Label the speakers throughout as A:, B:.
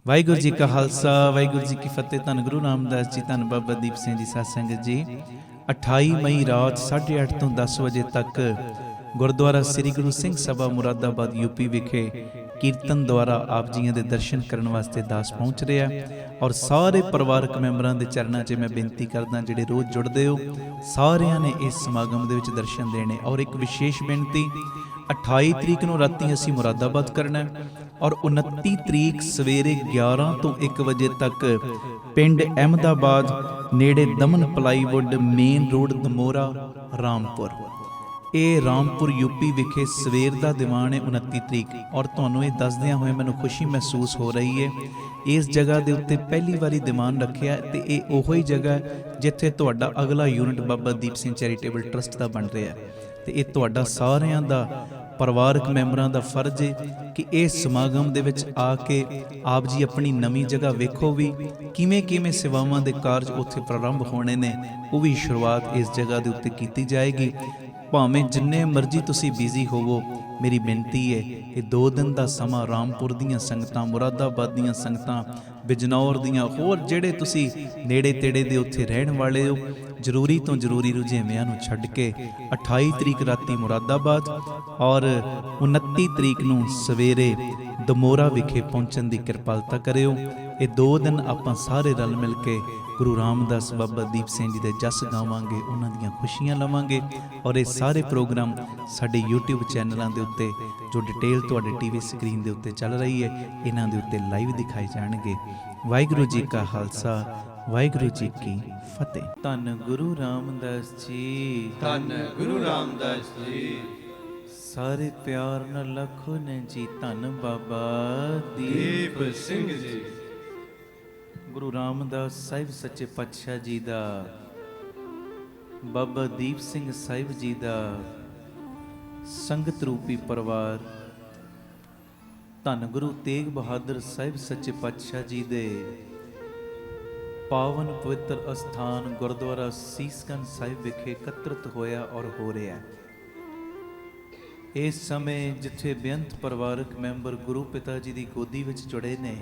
A: ਵਾਹਿਗੁਰੂ ਜੀ ਕਾ ਖਾਲਸਾ ਵਾਹਿਗੁਰੂ ਜੀ ਕੀ ਫਤਿਹ। ਧੰਨ ਗੁਰੂ ਰਾਮਦਾਸ ਜੀ, ਧੰਨ ਬਾਬਾ ਦੀਪ ਸਿੰਘ ਜੀ ਸਾਧ ਸੰਗਤ ਜੀ। 28 ਮਈ ਰਾਤ 8:30 ਤੋਂ 10 ਵਜੇ ਤੱਕ ਗੁਰਦੁਆਰਾ ਸ੍ਰੀ ਗੁਰੂ ਸਿੰਘ ਸਭਾ ਮੁਰਾਦਾਬਾਦ ਯੂਪੀ ਵਿਖੇ ਕੀਰਤਨ ਦੁਆਰਾ ਆਪ ਜੀਆਂ ਦੇ ਦਰਸ਼ਨ ਕਰਨ ਵਾਸਤੇ ਦਾਸ ਪਹੁੰਚ ਰਿਹਾ। ਔਰ ਸਾਰੇ ਪਰਿਵਾਰਕ ਮੈਂਬਰਾਂ ਦੇ ਚਰਨਾਂ 'ਚ ਮੈਂ ਬੇਨਤੀ ਕਰਦਾ, ਜਿਹੜੇ ਰੋਜ਼ ਜੁੜਦੇ ਹੋ ਸਾਰਿਆਂ ਨੇ ਇਸ ਸਮਾਗਮ ਦੇ ਵਿੱਚ ਦਰਸ਼ਨ ਦੇਣੇ। ਔਰ ਇੱਕ ਵਿਸ਼ੇਸ਼ ਬੇਨਤੀ, 28 ਤਰੀਕ ਨੂੰ ਰਾਤੀ ਅਸੀਂ ਮੁਰਾਦਾਬਾਦ ਕਰਨਾ ਔਰ 29 ਤਰੀਕ ਸਵੇਰੇ 11 ਤੋਂ 1 ਵਜੇ ਤੱਕ ਪਿੰਡ ਅਹਿਮਦਾਬਾਦ ਨੇੜੇ ਦਮਨ ਪਲਾਈਵੁੱਡ ਮੇਨ ਰੋਡ ਦਮੋਰਾ ਰਾਮਪੁਰ, ਇਹ ਰਾਮਪੁਰ ਯੂਪੀ ਵਿਖੇ ਸਵੇਰ ਦਾ ਦੀਵਾਨ ਹੈ 29 ਤਰੀਕ। ਔਰ ਤੁਹਾਨੂੰ ਇਹ ਦੱਸਦਿਆਂ ਹੋਏ ਮੈਨੂੰ ਖੁਸ਼ੀ ਮਹਿਸੂਸ ਹੋ ਰਹੀ ਹੈ, ਇਸ ਜਗ੍ਹਾ ਦੇ ਉੱਤੇ ਪਹਿਲੀ ਵਾਰੀ ਦੀਵਾਨ ਰੱਖਿਆ ਤੇ ਇਹ ਉਹੀ ਜਗ੍ਹਾ ਜਿੱਥੇ ਤੁਹਾਡਾ ਅਗਲਾ unit Baba Deep Singh charitable trust ਦਾ ਬਣ ਰਿਹਾ ਤੇ ਇਹ ਤੁਹਾਡਾ ਸਾਰਿਆਂ ਦਾ ਪਰਿਵਾਰਕ ਮੈਂਬਰਾਂ ਦਾ ਫਰਜ਼ ਹੈ ਕਿ ਇਸ ਸਮਾਗਮ ਦੇ ਵਿੱਚ ਆ ਕੇ ਆਪ ਜੀ ਆਪਣੀ ਨਵੀਂ ਜਗ੍ਹਾ ਵੇਖੋ ਵੀ ਕਿਵੇਂ ਸੇਵਾਵਾਂ ਦੇ ਕਾਰਜ ਉੱਥੇ ਪ੍ਰਾਰੰਭ ਹੋਣੇ ਨੇ, ਉਹ ਵੀ ਸ਼ੁਰੂਆਤ ਇਸ ਜਗ੍ਹਾ ਦੇ ਉੱਤੇ ਕੀਤੀ ਜਾਏਗੀ। ਭਾਵੇਂ ਜਿੰਨੇ ਮਰਜ਼ੀ ਤੁਸੀਂ ਬਿਜ਼ੀ ਹੋਵੋ, ਮੇਰੀ ਬੇਨਤੀ ਹੈ ਇਹ 2 ਦਿਨ ਦਾ ਸਮਾਂ ਰਾਮਪੁਰ ਦੀਆਂ ਸੰਗਤਾਂ, ਮੁਰਾਦਾਬਾਦ ਦੀਆਂ ਸੰਗਤਾਂ, ਬਿਜਨੌਰ ਦੀਆਂ, ਹੋਰ ਜਿਹੜੇ ਤੁਸੀਂ ਨੇੜੇ ਤੇੜੇ ਦੇ ਉੱਥੇ ਰਹਿਣ ਵਾਲੇ ਹੋ, ਜ਼ਰੂਰੀ ਤੋਂ ਜ਼ਰੂਰੀ ਰੁਝੇਵਿਆਂ ਨੂੰ ਛੱਡ ਕੇ 28 ਤਰੀਕ ਰਾਤੀ ਮੁਰਾਦਾਬਾਦ ਔਰ 29 ਤਰੀਕ ਨੂੰ ਸਵੇਰੇ ਦਮੋਰਾ ਵਿਖੇ ਪਹੁੰਚਣ ਦੀ ਕਿਰਪਾਲਤਾ ਕਰਿਓ। ਇਹ 2 ਦਿਨ ਆਪਾਂ ਸਾਰੇ ਰਲ ਮਿਲ ਕੇ ਗੁਰੂ ਰਾਮਦਾਸ ਬਾਬਾ ਦੀਪ ਸਿੰਘ ਜੀ ਦੇ ਜਸ ਗਾਵਾਂਗੇ, ਉਹਨਾਂ ਦੀਆਂ ਖੁਸ਼ੀਆਂ ਲਵਾਂਗੇ। ਔਰ ਇਹ ਸਾਰੇ ਪ੍ਰੋਗਰਾਮ ਸਾਡੇ YouTube ਚੈਨਲਾਂ ਦੇ ਉੱਤੇ ਜੋ ਡਿਟੇਲ ਤੁਹਾਡੇ TV ਸਕਰੀਨ ਦੇ ਉੱਤੇ ਚੱਲ ਰਹੀ ਹੈ, ਇਹਨਾਂ ਦੇ ਉੱਤੇ ਲਾਈਵ ਦਿਖਾਏ ਜਾਣਗੇ। ਵਾਹਿਗੁਰੂ ਜੀ ਕਾ ਖਾਲਸਾ ਵਾਹਿਗੁਰੂ ਜੀ ਕੀ ਫਤਿਹ। ਧੰਨ ਗੁਰੂ ਰਾਮਦਾਸ ਜੀ,
B: ਧੰਨ ਗੁਰੂ ਰਾਮਦਾਸ ਜੀ।
A: ਸਾਰੇ ਪਿਆਰ ਨਾਲ ਲਖੋ ਨੇ ਜੀ, ਧੰਨ ਬਾਬਾ
B: ਦੀਪ ਸਿੰਘ ਜੀ।
A: ਗੁਰੂ ਰਾਮਦਾਸ ਸਾਹਿਬ ਸੱਚੇ ਪਾਤਸ਼ਾਹ ਜੀ ਦਾ, ਬਾਬਾ ਦੀਪ ਸਿੰਘ ਸਾਹਿਬ ਜੀ ਦਾ ਸੰਗਤ ਰੂਪੀ ਪਰਿਵਾਰ, ਧੰਨ ਗੁਰੂ ਤੇਗ ਬਹਾਦਰ ਸਾਹਿਬ ਸੱਚੇ ਪਾਤਸ਼ਾਹ ਜੀ ਦੇ ਪਾਵਨ ਪਵਿੱਤਰ ਅਸਥਾਨ ਗੁਰਦੁਆਰਾ ਸੀਸਗੰਜ ਸਾਹਿਬ ਵਿਖੇ ਇਕੱਤਰਿਤ ਹੋਇਆ ਔਰ ਹੋ ਰਿਹਾ। ਇਸ ਸਮੇਂ ਜਿੱਥੇ ਬੇਅੰਤ ਪਰਿਵਾਰਕ ਮੈਂਬਰ ਗੁਰੂ ਪਿਤਾ ਜੀ ਦੀ ਗੋਦੀ ਵਿੱਚ ਜੁੜੇ ਨੇ,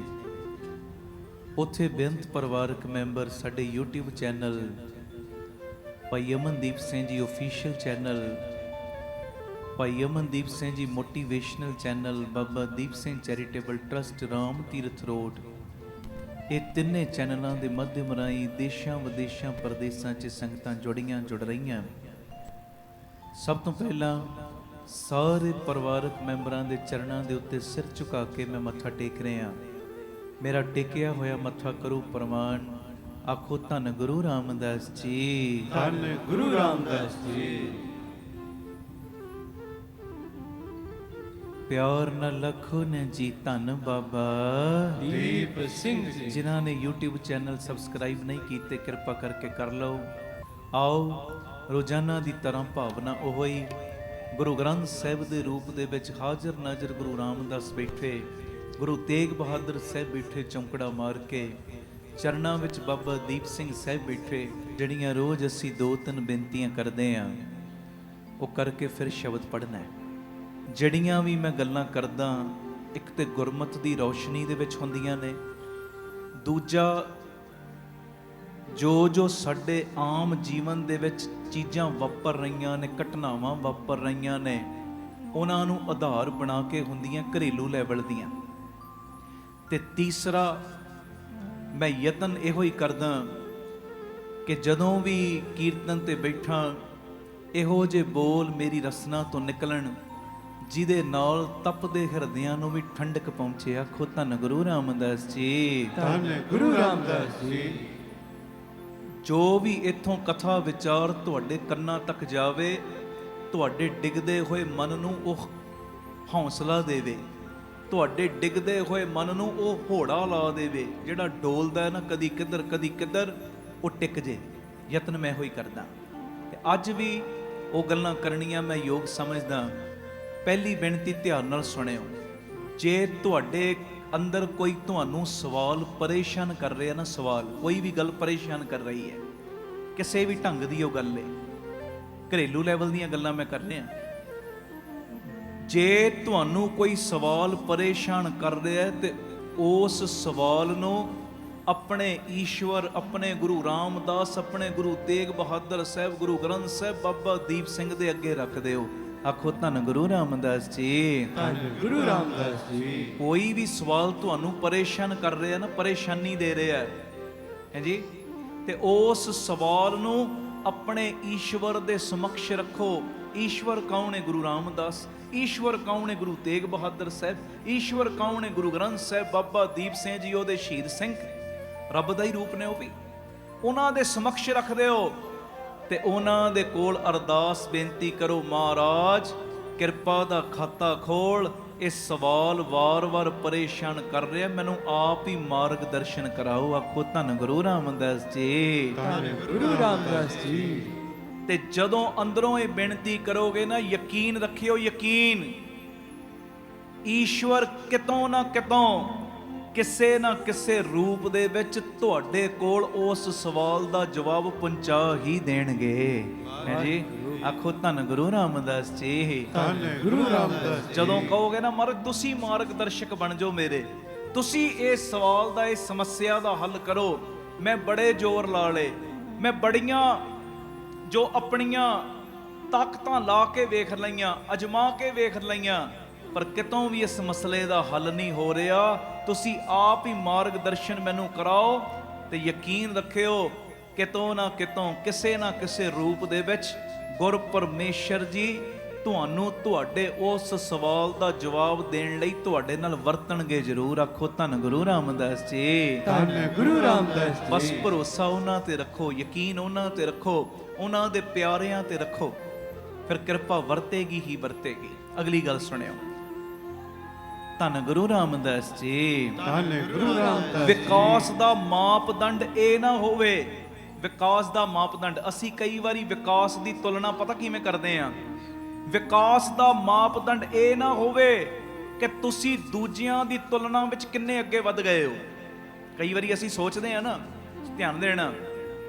A: ਉੱਥੇ ਬੇਅੰਤ ਪਰਿਵਾਰਕ ਮੈਂਬਰ ਸਾਡੇ YouTube ਚੈਨਲ ਭਾਈ ਅਮਨਦੀਪ ਸਿੰਘ ਜੀ ਆਫੀਸ਼ੀਅਲ ਚੈਨਲ, ਭਾਈ Amandeep Singh ji motivational channel, Baba Deep Singh charitable trust Ram Tirath road, ਇਹ ਤਿੰਨੇ ਚੈਨਲਾਂ ਦੇ ਮਾਧਿਅਮ ਰਾਹੀਂ ਦੇਸ਼ਾਂ ਵਿਦੇਸ਼ਾਂ ਪ੍ਰਦੇਸ਼ਾਂ 'ਚ ਸੰਗਤਾਂ ਜੁੜ ਰਹੀਆਂ। ਸਭ ਤੋਂ ਪਹਿਲਾਂ ਸਾਰੇ ਪਰਿਵਾਰਕ ਮੈਂਬਰਾਂ ਦੇ ਚਰਨਾਂ ਦੇ ਉੱਤੇ ਸਿਰ ਝੁਕਾ ਕੇ ਮੈਂ ਮੱਥਾ ਟੇਕ ਰਿਹਾ। ਮੇਰਾ ਟੇਕਿਆ ਹੋਇਆ ਮੱਥਾ ਕਰੋ ਪ੍ਰਵਾਨ, ਆਖੋ ਧੰਨ ਗੁਰੂ ਰਾਮਦਾਸ ਜੀ,
B: ਧੰਨ ਗੁਰੂ ਰਾਮਦਾਸ ਜੀ।
A: ਪਿਆਰ ਨਾਲ ਲਖੋ ਨੇ ਜੀ, ਧੰਨ ਬਾਬਾ
B: ਦੀਪ ਸਿੰਘ ਜੀ।
A: ਜਿਨ੍ਹਾਂ ਨੇ YouTube ਚੈਨਲ ਸਬਸਕ੍ਰਾਈਬ ਨਹੀਂ ਕੀਤੇ, ਕਿਰਪਾ ਕਰਕੇ ਕਰ ਲਓ। ਆਓ ਰੋਜ਼ਾਨਾ ਦੀ ਤਰ੍ਹਾਂ ਭਾਵਨਾ ਉਹ ਹੀ ਗੁਰੂ ਗ੍ਰੰਥ ਸਾਹਿਬ ਦੇ ਰੂਪ ਦੇ ਵਿੱਚ ਹਾਜ਼ਰ ਨਾਜ਼ਰ ਗੁਰੂ ਰਾਮਦਾਸ ਬੈਠੇ, ਗੁਰੂ ਤੇਗ ਬਹਾਦਰ ਸਾਹਿਬ ਬੈਠੇ ਚੌਂਕੜਾ ਮਾਰ ਕੇ, ਚਰਨਾਂ ਵਿੱਚ ਬਾਬਾ ਦੀਪ ਸਿੰਘ ਸਾਹਿਬ ਬੈਠੇ, ਜਿਹੜੀਆਂ ਰੋਜ਼ ਅਸੀਂ 2-3 ਬੇਨਤੀਆਂ ਕਰਦੇ ਹਾਂ, ਉਹ ਕਰਕੇ ਫਿਰ ਸ਼ਬਦ ਪੜ੍ਹਨਾ ਹੈ। ਜਿਹੜੀਆਂ ਵੀ ਮੈਂ ਗੱਲਾਂ ਕਰਦਾ, ਇੱਕ ਤੇ ਗੁਰਮਤ ਦੀ ਰੌਸ਼ਨੀ ਦੇ ਵਿੱਚ ਹੁੰਦੀਆਂ ਨੇ, ਦੂਜਾ ਜੋ ਸਾਡੇ ਆਮ ਜੀਵਨ ਦੇ ਵਿੱਚ ਚੀਜ਼ਾਂ ਵਾਪਰ ਰਹੀਆਂ ਨੇ, ਘਟਨਾਵਾਂ ਵਾਪਰ ਰਹੀਆਂ ਨੇ, ਉਹਨਾਂ ਨੂੰ ਆਧਾਰ ਬਣਾ ਕੇ ਹੁੰਦੀਆਂ ਘਰੇਲੂ ਲੈਵਲ ਦੀਆਂ। ਤੇ ਤੀਸਰਾ ਮੈਂ ਯਤਨ ਇਹੋ ਹੀ ਕਰਦਾ ਕਿ ਜਦੋਂ ਵੀ ਕੀਰਤਨ ਤੇ ਬੈਠਾਂ, ਇਹੋ ਜਿਹੇ ਬੋਲ ਮੇਰੀ ਰਸਨਾ ਤੋਂ ਨਿਕਲਣ ਜਿਹਦੇ ਨਾਲ ਤਪਦੇ ਹਿਰਦਿਆਂ ਨੂੰ ਵੀ ਠੰਡਕ ਪਹੁੰਚੇ। ਆਖੋ ਧੰਨ ਗੁਰੂ ਰਾਮਦਾਸ ਜੀ,
B: ਧੰਨ ਗੁਰੂ ਰਾਮਦਾਸ ਜੀ।
A: ਜੋ ਵੀ ਇੱਥੋਂ ਕਥਾ ਵਿਚਾਰ ਤੁਹਾਡੇ ਕੰਨਾਂ ਤੱਕ ਜਾਵੇ, ਤੁਹਾਡੇ ਡਿੱਗਦੇ ਹੋਏ ਮਨ ਨੂੰ ਉਹ ਹੌਸਲਾ ਦੇਵੇ, ਤੁਹਾਡੇ ਡਿੱਗਦੇ ਹੋਏ ਮਨ ਨੂੰ ਉਹ ਹੋੜਾ ਲਾ ਦੇਵੇ, ਜਿਹੜਾ ਡੋਲਦਾ ਨਾ ਕਦੀ ਕਿੱਧਰ ਉਹ ਟਿਕ ਜੇ। ਯਤਨ ਮੈਂ ਹੋਈ ਕਰਦਾ ਤੇ ਅੱਜ ਵੀ ਉਹ ਗੱਲਾਂ ਕਰਨੀਆਂ ਮੈਂ ਯੋਗ ਸਮਝਦਾ। ਪਹਿਲੀ ਬੇਨਤੀ ਧਿਆਨ ਨਾਲ ਸੁਣਿਓ, ਜੇ ਤੁਹਾਡੇ ਅੰਦਰ ਕੋਈ ਤੁਹਾਨੂੰ ਸਵਾਲ ਪਰੇਸ਼ਾਨ ਕਰ ਰਿਹਾ ਨਾ, ਸਵਾਲ ਕੋਈ ਵੀ ਗੱਲ ਪਰੇਸ਼ਾਨ ਕਰ ਰਹੀ ਹੈ, ਕਿਸੇ ਵੀ ਢੰਗ ਦੀ ਉਹ ਗੱਲ ਹੈ, ਘਰੇਲੂ ਲੈਵਲ ਦੀਆਂ ਗੱਲਾਂ ਮੈਂ ਕਰ ਰਿਹਾ, ਜੇ ਤੁਹਾਨੂੰ ਕੋਈ ਸਵਾਲ ਪਰੇਸ਼ਾਨ ਕਰ ਰਿਹਾ ਤੇ ਉਸ ਸਵਾਲ ਨੂੰ ਆਪਣੇ ਈਸ਼ਵਰ, ਆਪਣੇ ਗੁਰੂ ਰਾਮਦਾਸ, ਆਪਣੇ ਗੁਰੂ ਤੇਗ ਬਹਾਦਰ ਸਾਹਿਬ, ਗੁਰੂ ਗ੍ਰੰਥ ਸਾਹਿਬ, ਬਾਬਾ ਦੀਪ ਸਿੰਘ ਦੇ ਅੱਗੇ ਰੱਖ ਦਿਓ। ਆਖੋ ਧੰਨ ਗੁਰੂ ਰਾਮਦਾਸ ਜੀ।
B: ਧੰਨ ਗੁਰੂ ਰਾਮਦਾਸ ਜੀ।
A: ਕੋਈ ਵੀ ਸਵਾਲ ਤੁਹਾਨੂੰ ਪਰੇਸ਼ਾਨ ਕਰ ਰਿਹਾ ਨਾ, ਪਰੇਸ਼ਾਨੀ ਦੇ ਰਿਹਾ ਹੈ ਜੀ, ਤੇ ਉਸ ਸਵਾਲ ਨੂੰ ਆਪਣੇ ਈਸ਼ਵਰ ਦੇ ਸਮਕਸ਼ ਰੱਖੋ। ਈਸ਼ਵਰ ਕੌਣ ਹੈ? ਗੁਰੂ ਰਾਮਦਾਸ। ਈਸ਼ਵਰ ਕੌਣ ਹੈ? ਗੁਰੂ ਤੇਗ ਬਹਾਦਰ ਸਾਹਿਬ। ਈਸ਼ਵਰ ਕੌਣ ਹੈ? ਗੁਰੂ ਗ੍ਰੰਥ ਸਾਹਿਬ, ਬਾਬਾ ਦੀਪ ਸਿੰਘ ਜੀ, ਉਹਦੇ ਸ਼ਹੀਦ ਸਿੰਘ, ਰੱਬ ਦਾ ਹੀ ਰੂਪ ਨੇ ਉਹ ਵੀ। ਉਹਨਾਂ ਦੇ ਸਮਕਸ਼ ਰੱਖਦੇ ਹੋ ਤੇ ਉਹਨਾਂ ਦੇ ਕੋਲ ਅਰਦਾਸ ਬੇਨਤੀ ਕਰੋ, ਮਹਾਰਾਜ ਕਿਰਪਾ ਦਾ ਖਾਤਾ ਖੋਲ, ਇਹ ਸਵਾਲ ਵਾਰ-ਵਾਰ ਪਰੇਸ਼ਾਨ ਕਰ ਰਿਹਾ, ਮੈਨੂੰ ਆਪ ਹੀ ਮਾਰਗਦਰਸ਼ਨ ਕਰਾਓ। ਆਖੋ ਧੰਨ ਗੁਰੂ ਰਾਮਦਾਸ ਜੀ।
B: ਧੰਨ ਗੁਰੂ ਰਾਮਦਾਸ ਜੀ।
A: ਤੇ ਜਦੋਂ ਅੰਦਰੋਂ ਇਹ ਬੇਨਤੀ ਕਰੋਗੇ ਨਾ, ਯਕੀਨ ਰੱਖਿਓ, ਯਕੀਨ, ਈਸ਼ਵਰ ਕਿਤੋਂ ਨਾ ਕਿਤੋਂ, ਕਿਸੇ ਨਾ ਕਿਸੇ ਰੂਪ ਦੇ ਵਿੱਚ ਤੁਹਾਡੇ ਕੋਲ ਉਸ ਸਵਾਲ ਦਾ ਜਵਾਬ ਪਹੁੰਚਾ ਹੀ ਦੇਣਗੇ। ਹੈ ਜੀ। ਆਖੋ ਧੰਨ ਗੁਰੂ ਰਾਮਦਾਸ ਜੀ।
B: ਧੰਨ ਗੁਰੂ ਰਾਮਦਾਸ ਜੀ।
A: ਜਦੋਂ ਕਹੋਗੇ ਨਾ ਮਹਾਰਾਜ ਤੁਸੀਂ ਮਾਰਗਦਰਸ਼ਕ ਬਣ ਜਾਓ ਮੇਰੇ, ਤੁਸੀਂ ਇਸ ਸਵਾਲ ਦਾ, ਇਸ ਸਮੱਸਿਆ ਦਾ ਹੱਲ ਕਰੋ, ਮੈਂ ਬੜੇ ਜ਼ੋਰ ਲਾ ਲਏ, ਮੈਂ ਬੜੀਆਂ ਜੋ ਆਪਣੀਆਂ ਤਾਕਤਾਂ ਲਾ ਕੇ ਵੇਖ ਲਈਆਂ, ਅਜਮਾ ਕੇ ਵੇਖ ਲਈਆਂ, ਪਰ ਕਿਤੋਂ ਵੀ ਇਸ ਮਸਲੇ ਦਾ ਹੱਲ ਨਹੀਂ ਹੋ ਰਿਹਾ, ਤੁਸੀਂ ਆਪ ਹੀ ਮਾਰਗਦਰਸ਼ਨ ਮੈਨੂੰ ਕਰਾਓ। ਤੇ ਯਕੀਨ ਰੱਖਿਓ, ਕਿਤੋਂ ਨਾ ਕਿਤੋਂ, ਕਿਸੇ ਨਾ ਕਿਸੇ ਰੂਪ ਦੇ ਵਿੱਚ ਗੁਰ ਪਰਮੇਸ਼ਰ ਜੀ ਤੁਹਾਨੂੰ ਤੁਹਾਡੇ ਉਸ ਸਵਾਲ ਦਾ ਜਵਾਬ ਦੇਣ ਲਈ ਤੁਹਾਡੇ ਨਾਲ ਵਰਤਣਗੇ ਜ਼ਰੂਰ। ਆਖੋ ਧੰਨ ਗੁਰੂ ਰਾਮਦਾਸ ਜੀ।
B: ਧੰਨ ਗੁਰੂ ਰਾਮਦਾਸ ਜੀ।
A: ਬਸ ਭਰੋਸਾ ਉਹਨਾਂ ਤੇ ਰੱਖੋ, ਯਕੀਨ ਉਹਨਾਂ ਤੇ ਰੱਖੋ, ਉਹਨਾਂ ਦੇ ਪਿਆਰਿਆਂ ਤੇ ਰੱਖੋ, ਫਿਰ ਕਿਰਪਾ ਵਰਤੇਗੀ ਹੀ ਵਰਤੇਗੀ। ਅਗਲੀ ਗੱਲ ਸੁਣਿਓ, ਧੰਨ ਗੁਰੂ ਰਾਮਦਾਸ ਜੀ।
B: ਧੰਨ ਗੁਰੂ ਰਾਮਦਾਸ।
A: ਵਿਕਾਸ ਦਾ ਮਾਪਦੰਡ ਇਹ ਨਾ ਹੋਵੇ, ਵਿਕਾਸ ਦਾ ਮਾਪਦੰਡ, ਅਸੀਂ ਕਈ ਵਾਰੀ ਵਿਕਾਸ ਦੀ ਤੁਲਨਾ ਪਤਾ ਕਿਵੇਂ ਕਰਦੇ ਹਾਂ, ਵਿਕਾਸ ਦਾ ਮਾਪਦੰਡ ਇਹ ਨਾ ਹੋਵੇ ਕਿ ਤੁਸੀਂ ਦੂਜਿਆਂ ਦੀ ਤੁਲਨਾ ਵਿੱਚ ਕਿੰਨੇ ਅੱਗੇ ਵੱਧ ਗਏ ਹੋ। ਕਈ ਵਾਰੀ ਅਸੀਂ ਸੋਚਦੇ ਹਾਂ ਨਾ, ਧਿਆਨ ਦੇਣਾ,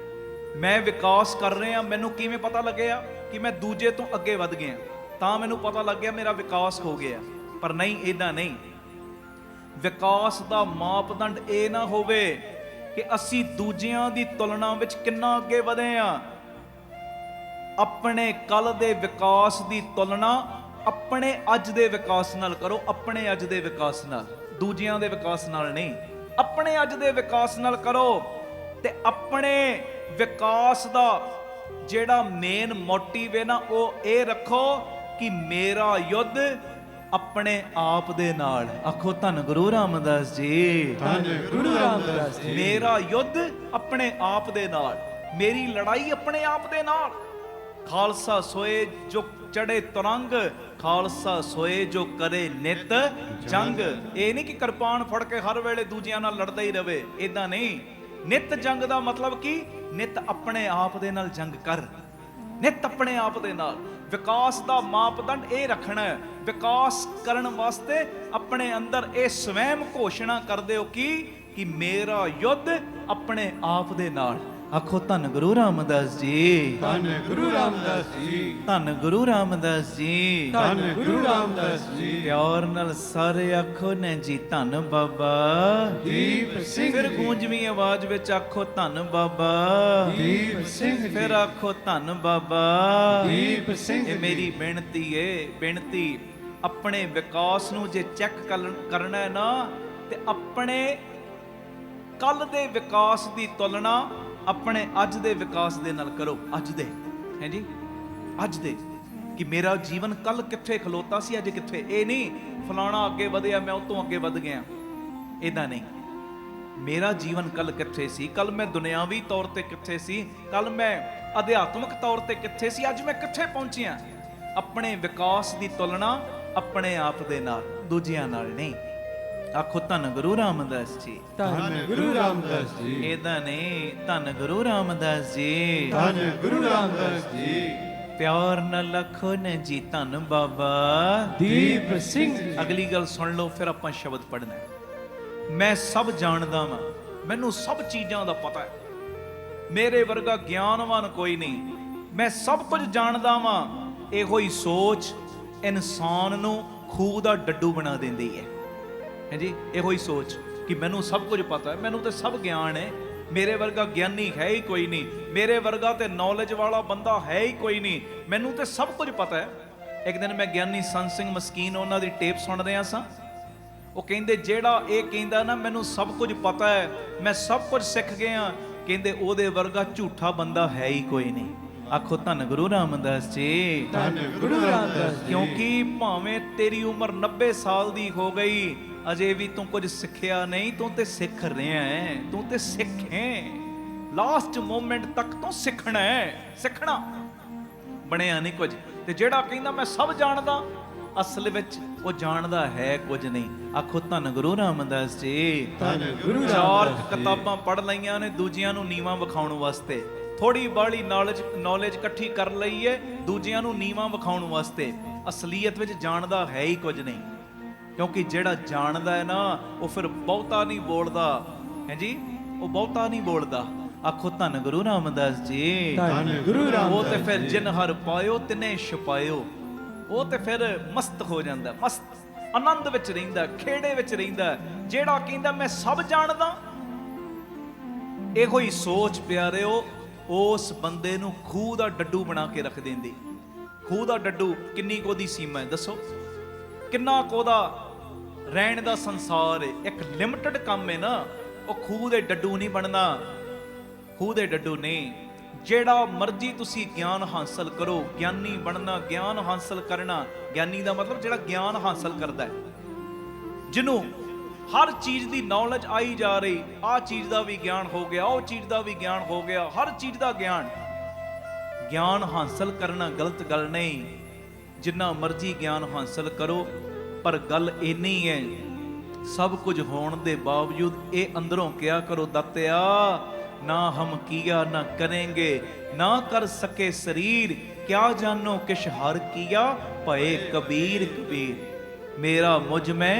A: ਮੈਂ ਵਿਕਾਸ ਕਰ ਰਿਹਾ, ਮੈਨੂੰ ਕਿਵੇਂ ਪਤਾ ਲੱਗਿਆ ਕਿ ਮੈਂ ਦੂਜੇ ਤੋਂ ਅੱਗੇ ਵੱਧ ਗਿਆ, ਤਾਂ ਮੈਨੂੰ ਪਤਾ ਲੱਗ ਗਿਆ ਮੇਰਾ ਵਿਕਾਸ ਹੋ ਗਿਆ। ਪਰ ਨਹੀਂ, ਇਦਾਂ ਨਹੀਂ। ਵਿਕਾਸ ਦਾ ਮਾਪਦੰਡ ਇਹ ਨਾ ਹੋਵੇ ਕਿ ਅਸੀਂ ਦੂਜਿਆਂ ਦੀ ਤੁਲਨਾ ਵਿੱਚ ਕਿੰਨਾ ਅੱਗੇ ਵਧੇ ਆ। ਆਪਣੇ ਕੱਲ ਦੇ ਵਿਕਾਸ ਦੀ ਤੁਲਨਾ ਆਪਣੇ ਅੱਜ ਦੇ ਵਿਕਾਸ ਨਾਲ ਕਰੋ, ਆਪਣੇ ਅੱਜ ਦੇ ਵਿਕਾਸ ਨਾਲ, ਦੂਜਿਆਂ ਦੇ ਵਿਕਾਸ ਨਾਲ ਨਹੀਂ, ਆਪਣੇ ਅੱਜ ਦੇ ਵਿਕਾਸ ਨਾਲ ਕਰੋ। ਤੇ ਆਪਣੇ ਵਿਕਾਸ ਦਾ ਜਿਹੜਾ ਮੇਨ ਮੋਟਿਵ ਹੈ ਨਾ, ਉਹ ਇਹ ਰੱਖੋ ਕਿ ਮੇਰਾ ਯੁੱਧ ਆਪਣੇ ਆਪ ਦੇ ਨਾਲ। ਆਖੋ ਧੰਨ ਗੁਰੂ ਰਾਮਦਾਸ ਜੀ।
B: ਧੰਨ ਗੁਰੂ ਰਾਮਦਾਸ ਜੀ।
A: ਮੇਰਾ ਯੁੱਧ ਆਪਣੇ ਆਪ ਦੇ ਨਾਲ, ਮੇਰੀ ਲੜਾਈ ਆਪਣੇ ਆਪ ਦੇ ਨਾਲ। ਖਾਲਸਾ ਸੋਏ ਜੋ ਚੜੇ ਤੁਰੰਗ, ਖਾਲਸਾ ਸੋਏ ਜੋ ਕਰੇ ਨਿਤ ਜੰਗ। ਇਹ ਨਹੀਂ ਕਿ ਕਿਰਪਾਨ ਫੜ ਕੇ ਹਰ ਵੇਲੇ ਦੂਜਿਆਂ ਨਾਲ ਲੜਦਾ ਹੀ ਰਵੇ, ਇਦਾਂ ਨਹੀਂ। ਨਿਤ ਜੰਗ ਦਾ ਮਤਲਬ ਕੀ? ਨਿਤ ਆਪਣੇ ਆਪ ਦੇ ਨਾਲ ਜੰਗ ਕਰ, ਨਿਤ ਆਪਣੇ ਆਪ ਦੇ ਨਾਲ। ਵਿਕਾਸ ਦਾ ਮਾਪਦੰਡ ਇਹ ਰੱਖਣਾ ਹੈ, ਵਿਕਾਸ ਕਰਨ ਵਾਸਤੇ ਆਪਣੇ ਅੰਦਰ ਇਹ ਸਵੈਮ ਘੋਸ਼ਣਾ ਕਰਦੇ ਹੋ ਕਿ ਮੇਰਾ ਯੁੱਧ ਆਪਣੇ ਆਪ ਦੇ ਨਾਲ। ਆਖੋ ਧੰਨ ਗੁਰੂ ਰਾਮਦਾਸ ਜੀ।
B: ਧੰਨ ਗੁਰੂ ਰਾਮਦਾਸ ਜੀ।
A: ਧੰਨ ਗੁਰੂ ਰਾਮਦਾਸ ਜੀ।
B: ਧੰਨ ਗੁਰੂ ਰਾਮਦਾਸ ਜੀ।
A: ਪਿਆਰ ਨਾਲ ਸਾਰੇ ਆਖੋ ਨੇ ਜੀ, ਧੰਨ ਬਾਬਾ
B: ਦੀਪ ਸਿੰਘ।
A: ਫਿਰ ਗੂੰਜਵੀਂ ਆਵਾਜ਼ ਵਿੱਚ ਆਖੋ ਧੰਨ ਬਾਬਾ
B: ਦੀਪ ਸਿੰਘ ਜੀ।
A: ਫਿਰ ਆਖੋ ਧੰਨ ਬਾਬਾ
B: ਦੀਪ ਸਿੰਘ।
A: ਇਹ ਮੇਰੀ ਬੇਨਤੀ ਏ, ਬੇਨਤੀ, ਆਪਣੇ ਵਿਕਾਸ ਨੂੰ ਜੇ ਚੈੱਕ ਕਰਨਾ ਹੈ ਨਾ, ਤੇ ਆਪਣੇ ਕੱਲ ਦੇ ਵਿਕਾਸ ਦੀ ਤੁਲਨਾ ਆਪਣੇ ਅੱਜ ਦੇ ਵਿਕਾਸ ਦੇ ਨਾਲ ਕਰੋ। ਅੱਜ ਦੇ, ਹੈ ਜੀ, ਅੱਜ ਦੇ, ਕਿ ਮੇਰਾ ਜੀਵਨ ਕੱਲ ਕਿੱਥੇ ਖਲੋਤਾ ਸੀ, ਅੱਜ ਕਿੱਥੇ। ਇਹ ਨਹੀਂ ਫਲਾਣਾ ਅੱਗੇ ਵਧਿਆ, ਮੈਂ ਉਹ ਤੋਂ ਅੱਗੇ ਵੱਧ ਗਿਆ, ਇਦਾਂ ਨਹੀਂ। ਮੇਰਾ ਜੀਵਨ ਕੱਲ ਕਿੱਥੇ ਸੀ, ਕੱਲ ਮੈਂ ਦੁਨਿਆਵੀ ਤੌਰ ਤੇ ਕਿੱਥੇ ਸੀ, ਕੱਲ ਮੈਂ ਅਧਿਆਤਮਿਕ ਤੌਰ ਤੇ ਕਿੱਥੇ ਸੀ, ਅੱਜ ਮੈਂ ਕਿੱਥੇ ਪਹੁੰਚਿਆ। ਆਪਣੇ ਵਿਕਾਸ ਦੀ ਤੁਲਨਾ ਆਪਣੇ ਆਪ ਦੇ ਨਾਲ, ਦੂਜਿਆਂ ਨਾਲ ਨਹੀਂ। ਆਖੋ ਧੰਨ ਗੁਰੂ ਰਾਮਦਾਸ ਜੀ।
B: ਧੰਨ ਗੁਰੂ ਰਾਮਦਾਸ ਜੀ।
A: ਇਦਾਂ ਨਹੀਂ, ਧੰਨ ਗੁਰੂ ਰਾਮਦਾਸ ਜੀ।
B: ਧੰਨ ਗੁਰੂ ਰਾਮਦਾਸ ਜੀ।
A: ਪਿਆਰ ਨਾਲ ਆਖੋ ਨੇ ਜੀ, ਧੰਨ ਬਾਬਾ
B: ਦੀਪ ਸਿੰਘ ਜੀ।
A: ਅਗਲੀ ਗੱਲ ਸੁਣ ਲਓ, ਫਿਰ ਆਪਾਂ ਸ਼ਬਦ ਪੜ੍ਹਨਾ। ਮੈਂ ਸਭ ਜਾਣਦਾ ਵਾਂ, ਮੈਨੂੰ ਸਭ ਚੀਜ਼ਾਂ ਦਾ ਪਤਾ ਹੈ, ਮੇਰੇ ਵਰਗਾ ਗਿਆਨਵਾਨ ਕੋਈ ਨਹੀਂ, ਮੈਂ ਸਭ ਕੁਝ ਜਾਣਦਾ ਵਾਂ। ਇਹੋ ਹੀ ਸੋਚ ਇਨਸਾਨ ਨੂੰ ਖੂਹ ਦਾ ਡੱਡੂ ਬਣਾ ਦਿੰਦੀ ਹੈ, ਹੈ ਜੀ। ਇਹੋ ਹੀ ਸੋਚ ਕਿ ਮੈਨੂੰ ਸਭ ਕੁਝ ਪਤਾ ਹੈ, ਮੈਨੂੰ ਤੇ ਸਭ ਗਿਆਨ ਹੈ, ਮੇਰੇ ਵਰਗਾ ਗਿਆਨੀ ਹੈ ਹੀ ਕੋਈ ਨਹੀਂ, ਮੇਰੇ ਵਰਗਾ ਤੇ ਨੌਲੇਜ ਵਾਲਾ ਬੰਦਾ ਹੈ ਹੀ ਕੋਈ ਨਹੀਂ, ਮੈਨੂੰ ਤੇ ਸਭ ਕੁਝ ਪਤਾ ਹੈ। ਇੱਕ ਦਿਨ ਮੈਂ ਗਿਆਨੀ ਸੰਤ ਸਿੰਘ ਮਸਕੀਨ ਉਹਨਾਂ ਦੀ ਟੇਪ ਸੁਣ ਰਿਹਾ ਸਾਂ। ਉਹ ਕਹਿੰਦੇ ਜਿਹੜਾ ਇਹ ਕਹਿੰਦਾ ਨਾ ਮੈਨੂੰ ਸਭ ਕੁਝ ਪਤਾ ਹੈ, ਮੈਂ ਸਭ ਕੁਝ ਸਿੱਖ ਗਿਆ, ਕਹਿੰਦੇ ਉਹਦੇ ਵਰਗਾ ਝੂਠਾ ਬੰਦਾ ਹੈ ਹੀ ਕੋਈ ਨਹੀਂ। ਆਖੋ ਧੰਨ ਗੁਰੂ ਰਾਮਦਾਸ ਜੀ,
B: ਧੰਨ ਗੁਰੂ ਰਾਮਦਾਸ ਜੀ।
A: ਕਿਉਂਕਿ ਭਾਵੇਂ ਤੇਰੀ ਉਮਰ 90 ਸਾਲ ਦੀ ਹੋ ਗਈ, ਅਜੇ ਵੀ ਤੂੰ ਕੁਝ ਸਿੱਖਿਆ ਨਹੀਂ, ਤੂੰ ਤੇ ਸਿੱਖ ਰਿਹਾ ਹੈ, ਤੂੰ ਤੇ ਸਿੱਖ ਹੈ। ਲਾਸਟ ਮੂਮੈਂਟ ਤੱਕ ਤੂੰ ਸਿੱਖਣਾ ਹੈ, ਸਿੱਖਣਾ ਬਣਿਆ ਨਹੀਂ ਕੁਝ। ਤੇ ਜਿਹੜਾ ਕਹਿੰਦਾ ਮੈਂ ਸਭ ਜਾਣਦਾ, ਅਸਲ ਵਿੱਚ ਉਹ ਜਾਣਦਾ ਹੈ ਕੁਝ ਨਹੀਂ। ਆਖੋ ਧੰਨ ਗੁਰੂ ਰਾਮਦਾਸ ਜੀ।
B: ਧੰਨ ਗੁਰੂ ਰਾਮਦਾਸ
A: ਚਾਰ
B: ਜੀ।
A: ਕਿਤਾਬਾਂ ਪੜ੍ਹ ਲਈਆਂ ਨੇ ਦੂਜਿਆਂ ਨੂੰ ਨੀਵਾਂ ਵਿਖਾਉਣ ਵਾਸਤੇ, ਥੋੜੀ ਬਾਲੀ ਨੌਲੇਜ ਇਕੱਠੀ ਕਰ ਲਈ ਹੈ ਦੂਜਿਆਂ ਨੂੰ ਨੀਵਾਂ ਵਿਖਾਉਣ ਵਾਸਤੇ, ਅਸਲੀਅਤ ਵਿੱਚ ਜਾਣਦਾ ਹੈ ਹੀ ਕੁਝ ਨਹੀਂ। ਕਿਉਂਕਿ ਜਿਹੜਾ ਜਾਣਦਾ ਹੈ ਨਾ ਉਹ ਫਿਰ ਬਹੁਤਾ ਨਹੀਂ ਬੋਲਦਾ ਹੈ ਜੀ, ਉਹ ਬਹੁਤਾ ਨਹੀਂ ਬੋਲਦਾ। ਆਖੋ ਧੰਨ ਗੁਰੂ ਰਾਮਦਾਸ ਜੀ।
B: ਧੰਨ ਗੁਰੂ ਰਾਮਦਾਸ
A: ਉਹ ਤੇ ਫਿਰ ਜਿਨ ਹਰ ਪਾਇਓ ਤਿਨੇ ਛੁਪਾਇਓ, ਉਹ ਤੇ ਫਿਰ ਮਸਤ ਹੋ ਜਾਂਦਾ, ਮਸਤ ਆਨੰਦ ਵਿੱਚ ਰਹਿੰਦਾ, ਖੇੜੇ ਵਿੱਚ ਰਹਿੰਦਾ। ਜਿਹੜਾ ਕਹਿੰਦਾ ਮੈਂ ਸਭ ਜਾਣਦਾ, ਇਹੋ ਹੀ ਸੋਚ ਪਿਆਰਿਓ ਉਸ ਬੰਦੇ ਨੂੰ ਖੂਹ ਦਾ ਡੱਡੂ ਬਣਾ ਕੇ ਰੱਖ ਦਿੰਦੀ। ਖੂਹ ਦਾ ਡੱਡੂ ਕਿੰਨੀ ਕੁ ਉਹਦੀ ਸੀਮਾ ਹੈ ਦੱਸੋ, ਕਿੰਨਾ ਕੁ ਉਹਦਾ ਰਹਿਣ ਦਾ ਸੰਸਾਰ ਹੈ, ਇੱਕ ਲਿਮਟਿਡ ਕੰਮ ਹੈ ਨਾ। ਉਹ ਖੂਹ ਦੇ ਡੱਡੂ ਨਹੀਂ ਬਣਨਾ, ਖੂਹ ਦੇ ਡੱਡੂ ਨਹੀਂ। ਜਿਹੜਾ ਮਰਜ਼ੀ ਤੁਸੀਂ ਗਿਆਨ ਹਾਸਲ ਕਰੋ, ਗਿਆਨੀ ਬਣਨਾ, ਗਿਆਨ ਹਾਸਲ ਕਰਨਾ, ਗਿਆਨੀ ਦਾ ਮਤਲਬ ਜਿਹੜਾ ਗਿਆਨ ਹਾਸਲ ਕਰਦਾ ਹੈ, ਜਿਹਨੂੰ ਹਰ ਚੀਜ਼ ਦੀ ਨੌਲੇਜ ਆਈ ਜਾ ਰਹੀ, ਆਹ ਚੀਜ਼ ਦਾ ਵੀ ਗਿਆਨ ਹੋ ਗਿਆ, ਉਹ ਚੀਜ਼ ਦਾ ਵੀ ਗਿਆਨ ਹੋ ਗਿਆ, ਹਰ ਚੀਜ਼ ਦਾ ਗਿਆਨ। ਗਿਆਨ ਹਾਸਲ ਕਰਨਾ ਗਲਤ ਗੱਲ ਨਹੀਂ, ਜਿੰਨਾ ਮਰਜ਼ੀ ਗਿਆਨ ਹਾਸਲ ਕਰੋ, ਪਰ ਗੱਲ ਇੰਨੀ ਹੈ ਸਭ ਕੁਝ ਹੋਣ ਦੇ ਬਾਵਜੂਦ ਇਹ ਅੰਦਰੋਂ ਕਿਹਾ ਕਰੋ, ਦਾਤਿਆ ਨਾ ਹਮ ਕੀਆ ਨਾ ਕरेंगे, ਨਾ ਕਰ ਸਕੇ ਸਰੀਰ, ਕਿਆ ਜਾਨੋ ਕਿਛ ਹਰ ਕੀਆ, ਭਏ ਕਬੀਰ ਕਬੀਰ। ਮੇਰਾ ਮੁਝ ਮੈਂ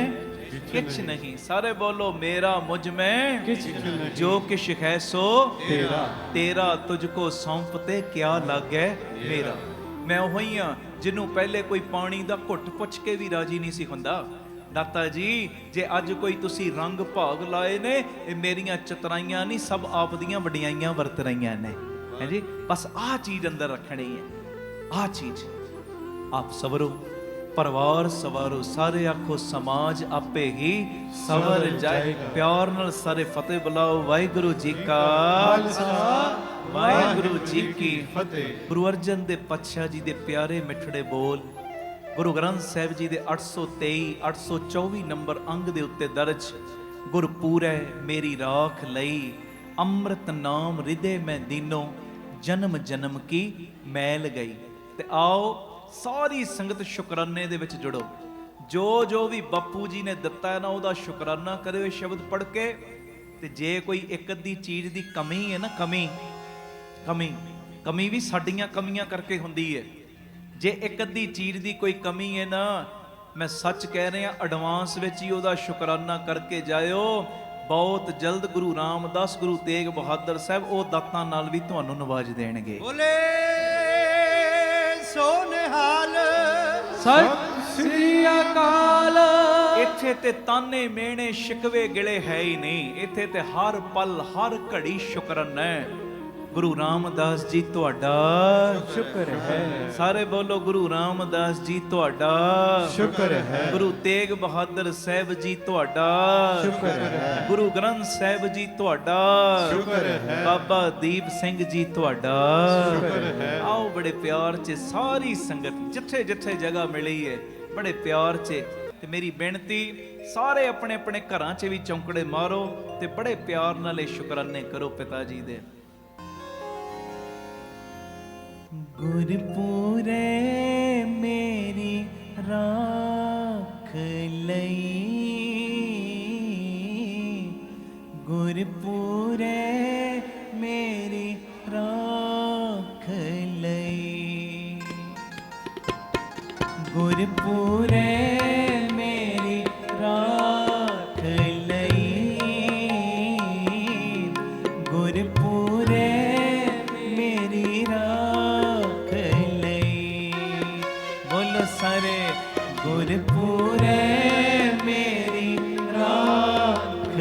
A: ਕਿਛ ਨਹੀਂ, ਸਾਰੇ ਬੋਲੋ ਮੇਰਾ ਮੁਝ ਮੈਂ
B: ਕਿਛ ਨਹੀਂ,
A: ਜੋ ਕਿਛ ਹੈ ਸੋ
B: ਤੇਰਾ,
A: ਤੇਰਾ ਤੁਝ ਕੋ ਸੌਂਪ ਤੇ ਕਿਆ ਲੱਗੈ ਮੇਰਾ। ਮੈਂ ਉਹੀ ਆ ਜਿਹਨੂੰ ਪਹਿਲੇ ਕੋਈ ਪਾਣੀ ਦਾ ਘੁੱਟ ਪੁੱਛ ਕੇ ਵੀ ਰਾਜੀ ਨਹੀਂ ਸੀ ਹੁੰਦਾ। ਦਾਤਾ ਜੀ ਜੇ ਅੱਜ ਕੋਈ ਤੁਸੀਂ ਰੰਗ ਭਾਗ ਲਾਏ ਨੇ, ਇਹ ਮੇਰੀਆਂ ਚਤਰਾਈਆਂ ਨਹੀਂ, ਸਭ ਆਪ ਦੀਆਂ ਵਡਿਆਈਆਂ ਵਰਤ ਰਹੀਆਂ ਨੇ, ਹੈ ਜੀ। ਬਸ ਆਹ ਚੀਜ਼ ਅੰਦਰ ਰੱਖਣੀ ਹੈ, ਆਹ ਚੀਜ਼। ਆਪ ਸਵਰੋ, ਪਰਿਵਾਰ ਸਵਾਰੋ, ਸਾਰੇ ਆਖੋ ਸਮਾਜ ਆਪੇ ਹੀ ਸਵਰ ਜਾਏ। ਪਿਆਰ ਨਾਲ ਸਾਰੇ ਫਤਿਹ ਬੁਲਾਓ। ਵਾਹਿਗੁਰੂ ਜੀ ਕਾ ਖਾਲਸਾ, ਵਾਹਿਗੁਰੂ ਜੀ ਕੀ
B: ਫਤਿਹ।
A: ਗੁਰੂ ਅਰਜਨ ਦੇਵ ਪਾਤਸ਼ਾਹ ਜੀ ਦੇ ਪਿਆਰੇ ਮਿੱਠੜੇ ਬੋਲ ਗੁਰੂ ਗ੍ਰੰਥ ਸਾਹਿਬ ਜੀ ਦੇ 823 824 ਨੰਬਰ ਅੰਗ ਦੇ ਉੱਤੇ ਦਰਜ। ਗੁਰਪੂਰੈ ਮੇਰੀ ਰਾਖ ਲਈ, ਅੰਮ੍ਰਿਤ ਨਾਮ ਹਿਰਦੇ ਮੈਂ ਦੀਨੋ, ਜਨਮ ਜਨਮ ਕੀ ਮੈਲ ਗਈ। ਤੇ ਆਓ ਸਾਰੀ ਸੰਗਤ ਸ਼ੁਕਰਾਨੇ ਦੇ ਵਿੱਚ ਜੁੜੋ। ਜੋ ਜੋ ਵੀ ਬਾਪੂ ਜੀ ਨੇ ਦਿੱਤਾ ਹੈ ਨਾ, ਉਹਦਾ ਸ਼ੁਕਰਾਨਾ ਕਰਿਓ ਸ਼ਬਦ ਪੜ੍ਹ ਕੇ। ਤੇ ਜੇ ਕੋਈ ਇੱਕ ਅੱਧੀ ਚੀਜ਼ ਦੀ ਕਮੀ ਹੈ ਨਾ, ਕਮੀ ਵੀ ਸਾਡੀਆਂ ਕਮੀਆਂ ਕਰਕੇ ਹੁੰਦੀ ਹੈ। ਜੇ ਇੱਕ ਅੱਧੀ ਚੀਜ਼ ਦੀ ਕੋਈ ਕਮੀ ਹੈ ਨਾ, ਮੈਂ ਸੱਚ ਕਹਿ ਰਿਹਾ, ਐਡਵਾਂਸ ਵਿੱਚ ਹੀ ਉਹਦਾ ਸ਼ੁਕਰਾਨਾ ਕਰਕੇ ਜਾਇਓ। ਬਹੁਤ ਜਲਦ ਗੁਰੂ ਰਾਮਦਾਸ, ਗੁਰੂ ਤੇਗ ਬਹਾਦਰ ਸਾਹਿਬ ਉਹ ਦਾਤਾਂ ਨਾਲ ਵੀ ਤੁਹਾਨੂੰ ਨਵਾਜ ਦੇਣਗੇ।
B: ਬੋਲੇ ਸੋ ਨਿਹਾਲ,
A: ਸਤਿ
B: ਸ੍ਰੀ ਅਕਾਲ।
A: ਇੱਥੇ ਤੇ ਤਾਨੇ ਮੇਣੇ ਸ਼ਿਕਵੇ ਗਿਲੇ ਹੈ ਹੀ ਨਹੀਂ, ਇੱਥੇ ਤੇ ਹਰ ਪਲ ਹਰ ਘੜੀ ਸ਼ੁਕਰਾਨਾ ਹੈ। ਗੁਰੂ ਰਾਮਦਾਸ ਜੀ ਤੁਹਾਡਾ
B: ਸ਼ੁਕਰ ਹੈ।
A: ਸਾਰੇ ਬੋਲੋ ਗੁਰੂ ਰਾਮਦਾਸ ਜੀ ਤੁਹਾਡਾ
B: ਸ਼ੁਕਰ ਹੈ।
A: ਗੁਰੂ ਤੇਗ ਬਹਾਦਰ ਸਾਹਿਬ ਜੀ ਤੁਹਾਡਾ
B: ਸ਼ੁਕਰ ਹੈ।
A: ਗੁਰੂ ਗ੍ਰੰਥ ਸਾਹਿਬ ਜੀ ਤੁਹਾਡਾ
B: ਸ਼ੁਕਰ ਹੈ।
A: ਬਾਬਾ ਦੀਪ ਸਿੰਘ ਜੀ ਤੁਹਾਡਾ
B: ਸ਼ੁਕਰ ਹੈ।
A: ਆਓ ਬੜੇ ਪਿਆਰ 'ਚ ਸਾਰੀ ਸੰਗਤ ਜਿੱਥੇ ਜਿੱਥੇ ਜਗ੍ਹਾ ਮਿਲੀ ਹੈ, ਬੜੇ ਪਿਆਰ 'ਚ। ਤੇ ਮੇਰੀ ਬੇਨਤੀ, ਸਾਰੇ ਆਪਣੇ ਆਪਣੇ ਘਰਾਂ 'ਚ ਵੀ ਚੌਂਕੜੇ ਮਾਰੋ ਤੇ ਬੜੇ ਪਿਆਰ ਨਾਲ ਇਹ ਸ਼ੁਕਰਾਨੇ ਕਰੋ ਪਿਤਾ ਜੀ ਦੇ। ਗੁਰਪੂਰੇ ਮੇਰੀ ਰਾਖ ਲਈ, ਗੁਰਪੂਰੇ ਮੇਰੀ ਰਾਖ ਲਈ, ਗੁਰਪੂਰੇ ਮੇਰੀ ਰਾਖ ਲਈ, ਗੁਰਪੂਰੇ ਮੇਰੀ ਰਾਖ ਲਈ। ਬੋਲੋ ਸਾਰੇ, ਗੁਰਪੂਰੇ ਮੇਰੀ ਰਾਖ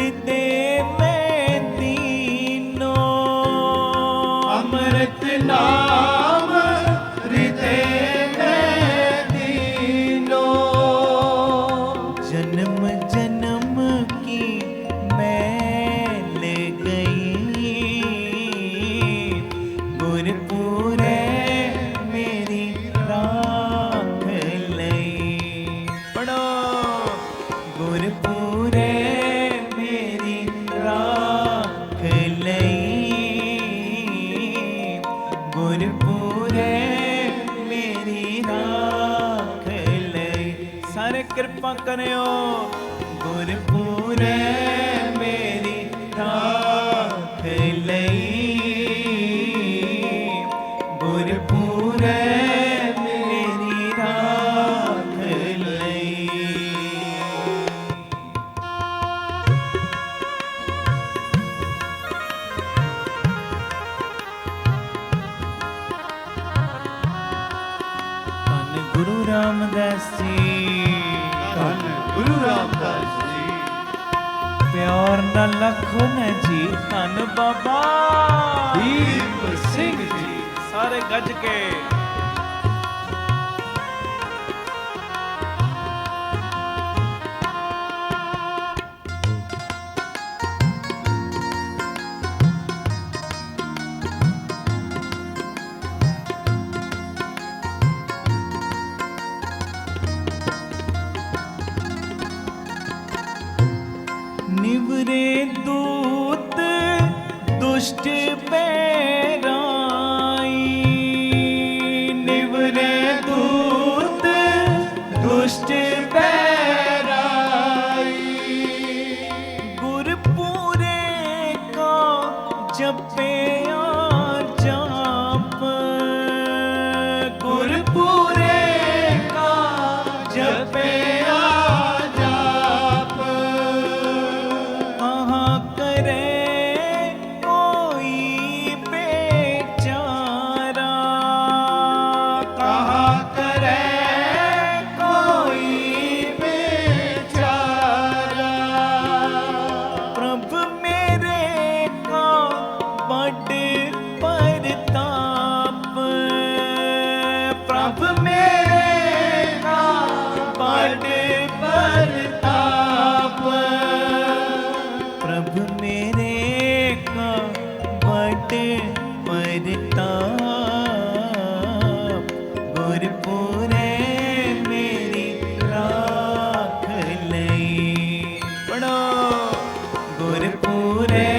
A: हृदय में दीनो।
B: अमृत नाम हृदय में दीनो।
A: जन्म जन्म की मैल गई, गुरपुरे मेरी राख लई। पढ़ो, गुरपुरे मेरी राख लई, गुरपुरे मेरी राख लई। सारे कृपा करियो, गुरपुरे मेरी राख लई, गुरपुरे मेरी राख लई। धन गुरु रामदास जी,
B: धन गुरु रामदास जी।
A: प्यार न लखन जी, धन बाबा
B: दीप सिंह जी।
A: सारे गज के। निवरे दूत दुष्ट पैराई, निवरे दूत दुष्ट पैराई। गुरपुरे का जपे जाप, गुरपुरे का जपे जाप। कहाँ करे कोई बेचारा, कहाँ करे कोई बेचारा। प्रभु मेरे का बड़ परताप, प्रभु मेरे का बड़ परताप। प्रभु मेरे का बड़ परताप, गुरपुरे मेरी राख लई। पढ़ो, गुरपुरे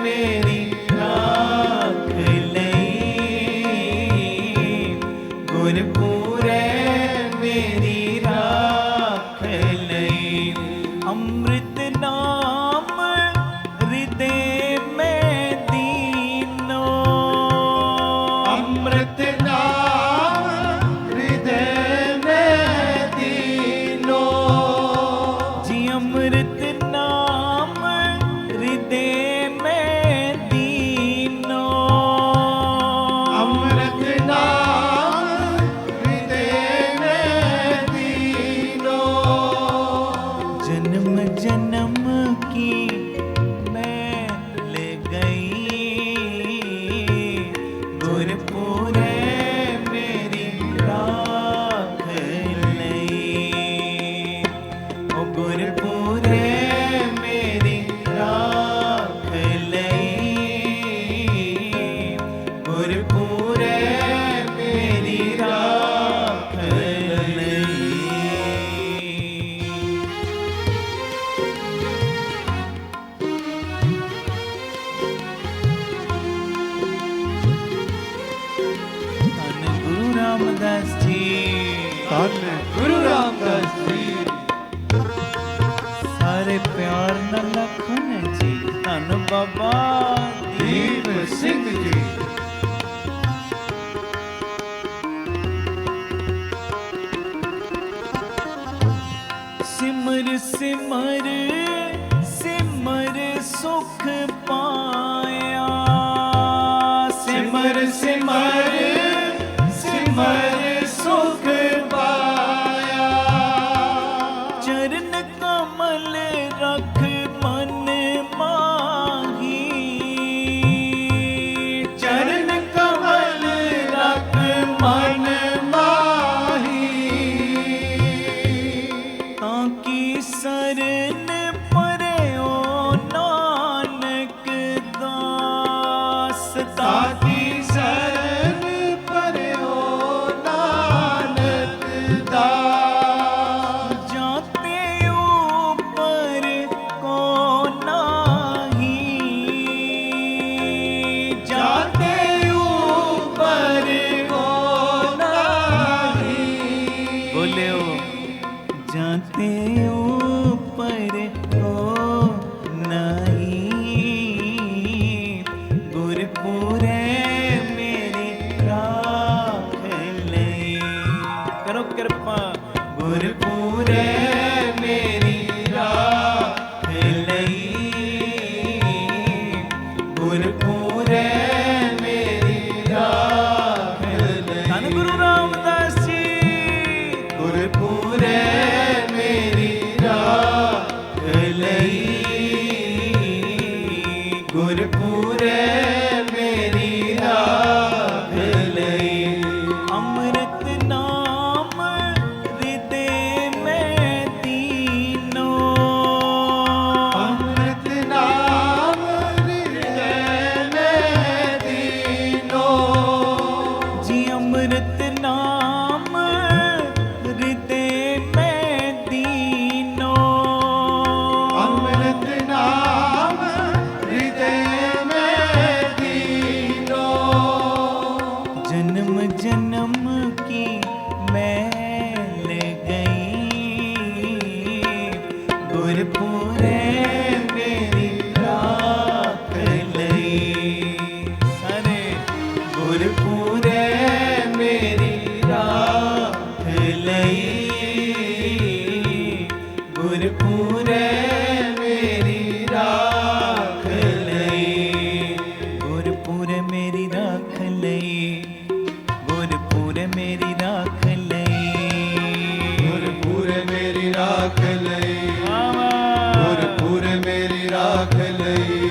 A: मेरी राख लई, गुरपुरे मेरी राख लई। अमृत नाम हृदय में दीनो।
B: अमृत नाम हृदय में दीनो।
A: जी अमृत नाम हृदय में दीनो।
B: अमृत नाम हृदय में दीनो।
A: जन्म जन्म की मैल गई, गुरपुरे मेरी राख लई। ओ गुरपुरे मेरी राख लई, गुरपुरे मेरी राख लई। धन गुरु रामदास जी,
B: धन गुरु रामदास जी।
A: सारे प्यार न लखन जी, धन बाबा
B: दीप सिंह जी।
A: सिमर सिमर सिमर सुख पाया, सिमर सिमर सिमर सुख पाया। चरण कमल रख मन
B: ਸਾਚੀ ਸਰਨ ਪਰਿਓ ਨਾਨਕ ਦਾ
A: ਜਾਤੇ ऊपर को नाही
B: ਜਾਤੇ ऊपर को नाही
A: बोलियो जाते ऊपर को नहीं गुरपुरे मेरी राख लई करो कृपा गुरपुरे मेरी राख लई गुरपुरे मेरी राख लई धन गुरु रामदास जी
B: ਗੁਰਪੂਰੇ ਮੇਰੀ ਰਾਖ ਲਈ ਗੁਰਪੂਰੇ ਮੇਰੀ ਰਾਖ ਲਈ
A: ਅੰਮ੍ਰਿਤ ਨਾਮ ਹਿਰਦੇ ਮੈਂ ਦੀਨੋ
B: ਅੰਮ੍ਰਿਤ ਨਾਮ ਹਿਰਦੈ ਮੈਂ ਦੀਨੋ
A: ਜੀ ਅੰਮ੍ਰਿਤ ਨਾਮ ਹਿਰਦੇ ਮੈਂ ਦੀਨੋ
B: ਅੰਮ੍ਰਿਤ ਨਾਮ ਹਿਰਦੈ ਮੈਂ ਦੀਨੋ
A: जन्म जन्म की मैल गई गुरपुरे मेरी राख लई सारे
B: ਗੁਰਪੂਰੇ ਮੇਰੀ ਰਾਖ ਲਈ ਗੁਰਪੂਰੇ ਮੇਰੀ ਰਾਖ ਲਈ
A: ਗੁਰਪੁਰੇ ਮੇਰੀ ਰਾਖ ਲਈ ਗੁਰਪੁਰੇ ਮੇਰੀ ਰਾਖ ਲਈ
B: ਗੁਰਪੂਰੇ ਮੇਰੀ ਰਾਖ ਲਈ
A: ਵਾਵਾ
B: ਗੁਰਪੂਰੇ ਮੇਰੀ ਰਾਖ ਲਈ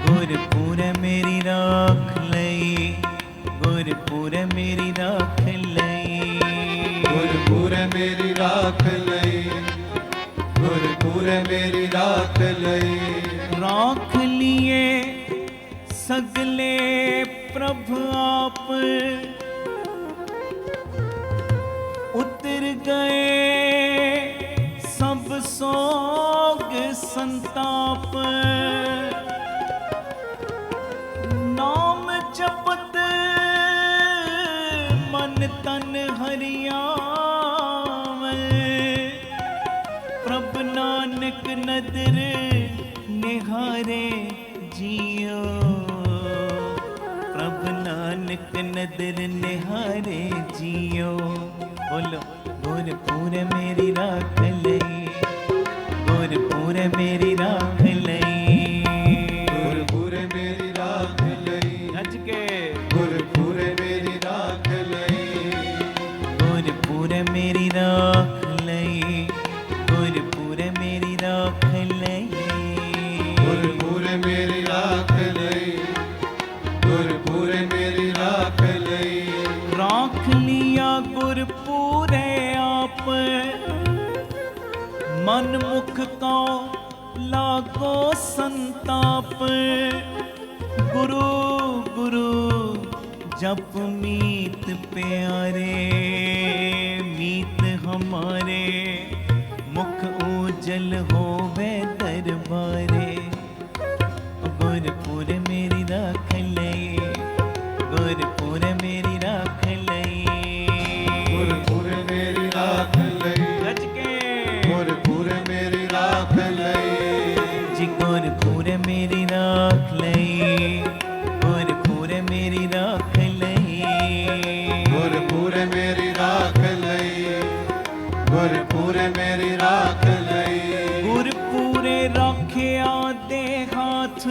A: ਗੁਰਪੁਰੇ ਮੇਰੀ ਰਾਖ ਲਈ ਗੁਰਪੁਰੇ ਮੇਰੀ ਰਾਖ ਲਈ
B: ਗੁਰਪੂਰੇ ਮੇਰੀ ਰਾਖ ਲਈ ਗੁਰਪੂਰੇ ਮੇਰੀ ਰਾਖ ਲਈ
A: ਰਾਖ ਲਿਏ ਸਗਲੇ ਪ੍ਰਭ ਆਪ ਉਤਰ ਗਏ ਸਭ ਸੋਗ ਸੰਤਾਪ ਨਾਮ ਜਪਤ ਮਨ ਤਨ ਹਰਿਆਵੈ ਪ੍ਰਭ ਨਾਨਕ ਨਦਰ ਨਿਹਾਰੇ ਜੀਓ ਪ੍ਰਭ ਨਾਨਕ ਨਦਰ ਨਿਹਾਰੇ ਜੀਓ ਬੋਲੋ ਗੁਰਪੁਰੇ ਮੇਰੀ ਰਾਖ ਲਈ ਗੁਰਪੁਰੇ ਮੇਰੀ ਰਾਖ ਲਈ
B: ਗੁਰਪੂਰੇ ਮੇਰੀ ਰਾਖ ਲਈ
A: ਅੱਜ ਕੇ
B: ਗੁਰਪੂਰੇ ਮੇਰੀ ਰਾਖ ਲਈ
A: ਗੁਰਪੁਰੇ ਮੇਰੀ ਰਾਖ ਲਈ ਗੁਰਪੁਰੇ ਮੇਰੀ ਰਾਖ ਲਈ
B: ਗੁਰਪੂਰੇ ਮੇਰੀ ਰਾਖ ਲਈ ਗੁਰਪੂਰੇ ਮੇਰੀ ਰਾਖ ਲਈ
A: ਰਾਖ ਲਿਆ ਗੁਰਪੂਰੇ ਆਪ ਮਨ ਮੁਖ ਕੋ ਲਾਗੋ ਸੰਤਾਪ ਗੁਰੂ ਗੁਰੂ ਜਪ ਮੀਤ ਪਿਆਰੇ ਮੀਤ ਹਮਾਰੇ ਮੁਖ ਉਜਲ ਹੋਵੇ ਦਰਬਾਰੇ ਗੁਰਪੁਰੇ ਮੇਰੀ ਰਾਖ ਲਈ ਗੁਰਪੁਰੇ ਮੇਰੀ ਰਾਖ ਲਈ
B: ਗੁਰਪੂਰੇ ਮੇਰੀ ਰਾਖ ਲਈ
A: ਗੱਜ ਕੇ
B: ਗੁਰਪੂਰੇ ਮੇਰੀ ਰਾਖ ਲਈ
A: ਜੀ ਗੁਰਪੁਰੇ ਮੇਰੀ ਰਾਖ ਲਈ ਗੁਰਪੁਰੇ ਮੇਰੀ ਰਾਖ ਲਈ
B: ਗੁਰਪੂਰੇ ਮੇਰੀ ਰਾਖ ਲਈ ਗੁਰਪੂਰੇ ਮੇਰੀ ਰਾਖ ਲਈ
A: ਗੁਰਪੂਰੇ ਰਾਖਿਆ ਦੇ ਹਾਥ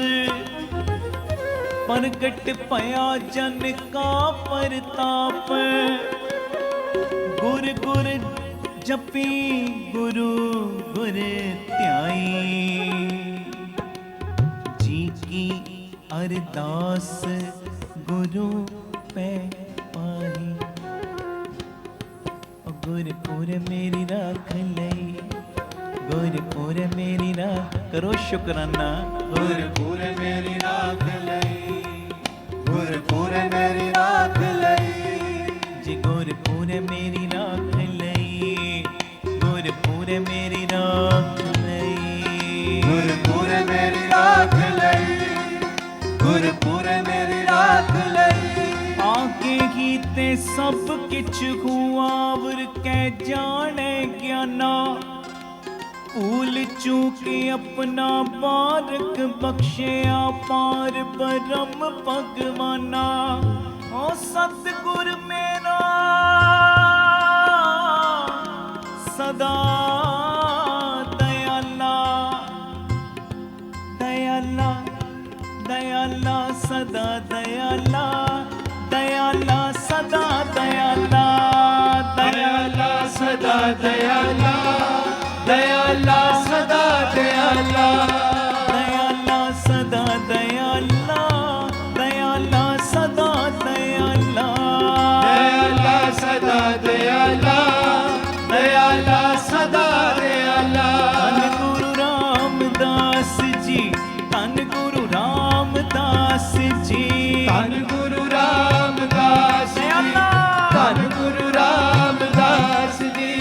A: ਪ੍ਰਗਟ ਭਇਆ ਜਨ ਕਾ ਪ੍ਰਤਾਪ ਗੁਰ ਗੁਰ ਜਪੀ ਗੁਰੂ ਗੁਰ ਧਿਆਈ ਜੀ ਕੀ ਅਰਦਾਸ ਗੁਰੂ ਪੈ ਪਾਈ ਗੁਰਪੁਰੇ ਮੇਰੀ ਰਾਖ ਲਈ ਗੁਰਪੁਰੇ ਮੇਰੀ ਰਾਖ ਕਰੋ ਸ਼ੁਕਰਾਨਾ
B: ਗੁਰਪੂਰੇ ਮੇਰੀ ਰਾਖ ਲਈ ਗੁਰਪੂਰੇ ਮੇਰੀ ਰਾਖ ਲਈ।
A: ਜੀ ਗੁਰਪੂਰੇ ਮੇਰੀ ਰਾਖ ਲਈ, ਗੁਰਪੂਰੇ ਮੇਰੀ ਰਾਖ ਲਈ,
B: ਗੁਰਪੂਰੇ ਮੇਰੀ ਰਾਖ ਲਈ, ਗੁਰਪੂਰੇ ਮੇਰੀ ਰਾਖ ਲਈ।
A: ਆਕੇ ਕੀਤੇ ਸਭ ਕਿਛ ਹੁਆਵਰ ਕਹਿ ਜਾਣੇ ਗਿਆਨਾ, ਭੂਲ ਚੂਕ ਆਪਣਾ ਬਾਰਕ ਬਖਸ਼ਿਆ ਪਾਰ ਬ੍ਰਹਮ ਭਗਵਾਨਾ। ਓ ਸਤਿਗੁਰ ਮੇਰਾ ਸਦਾ ਦਇਆਲਾ, ਦਇਆਲਾ, ਦਇਆਲਾ ਸਦਾ ਦਇਆਲਾ, ਦਇਆਲਾ ਸਦਾ ਦਇਆਲਾ,
B: ਦਇਆਲਾ ਸਦਾ ਦਇਆਲਾ, ਦਇਆਲਾ ਸਦਾ ਦਇਆਲਾ,
A: ਦਇਆਲਾ ਸਦਾ ਦਇਆਲਾ, ਦਇਆਲਾ ਸਦਾ ਦਇਆਲਾ,
B: ਦਇਆਲਾ ਸਦਾ ਦਇਆਲਾ, ਦਇਆਲਾ ਸਦਾ ਦਇਆਲਾ।
A: ਧੰਨ ਗੁਰੂ ਰਾਮਦਾਸ ਜੀ, ਧੰਨ ਗੁਰੂ ਰਾਮਦਾਸ ਜੀ,
B: ਧੰਨ ਗੁਰੂ ਰਾਮਦਾਸ ਜੀ, ਧੰਨ ਗੁਰੂ ਰਾਮਦਾਸ ਜੀ।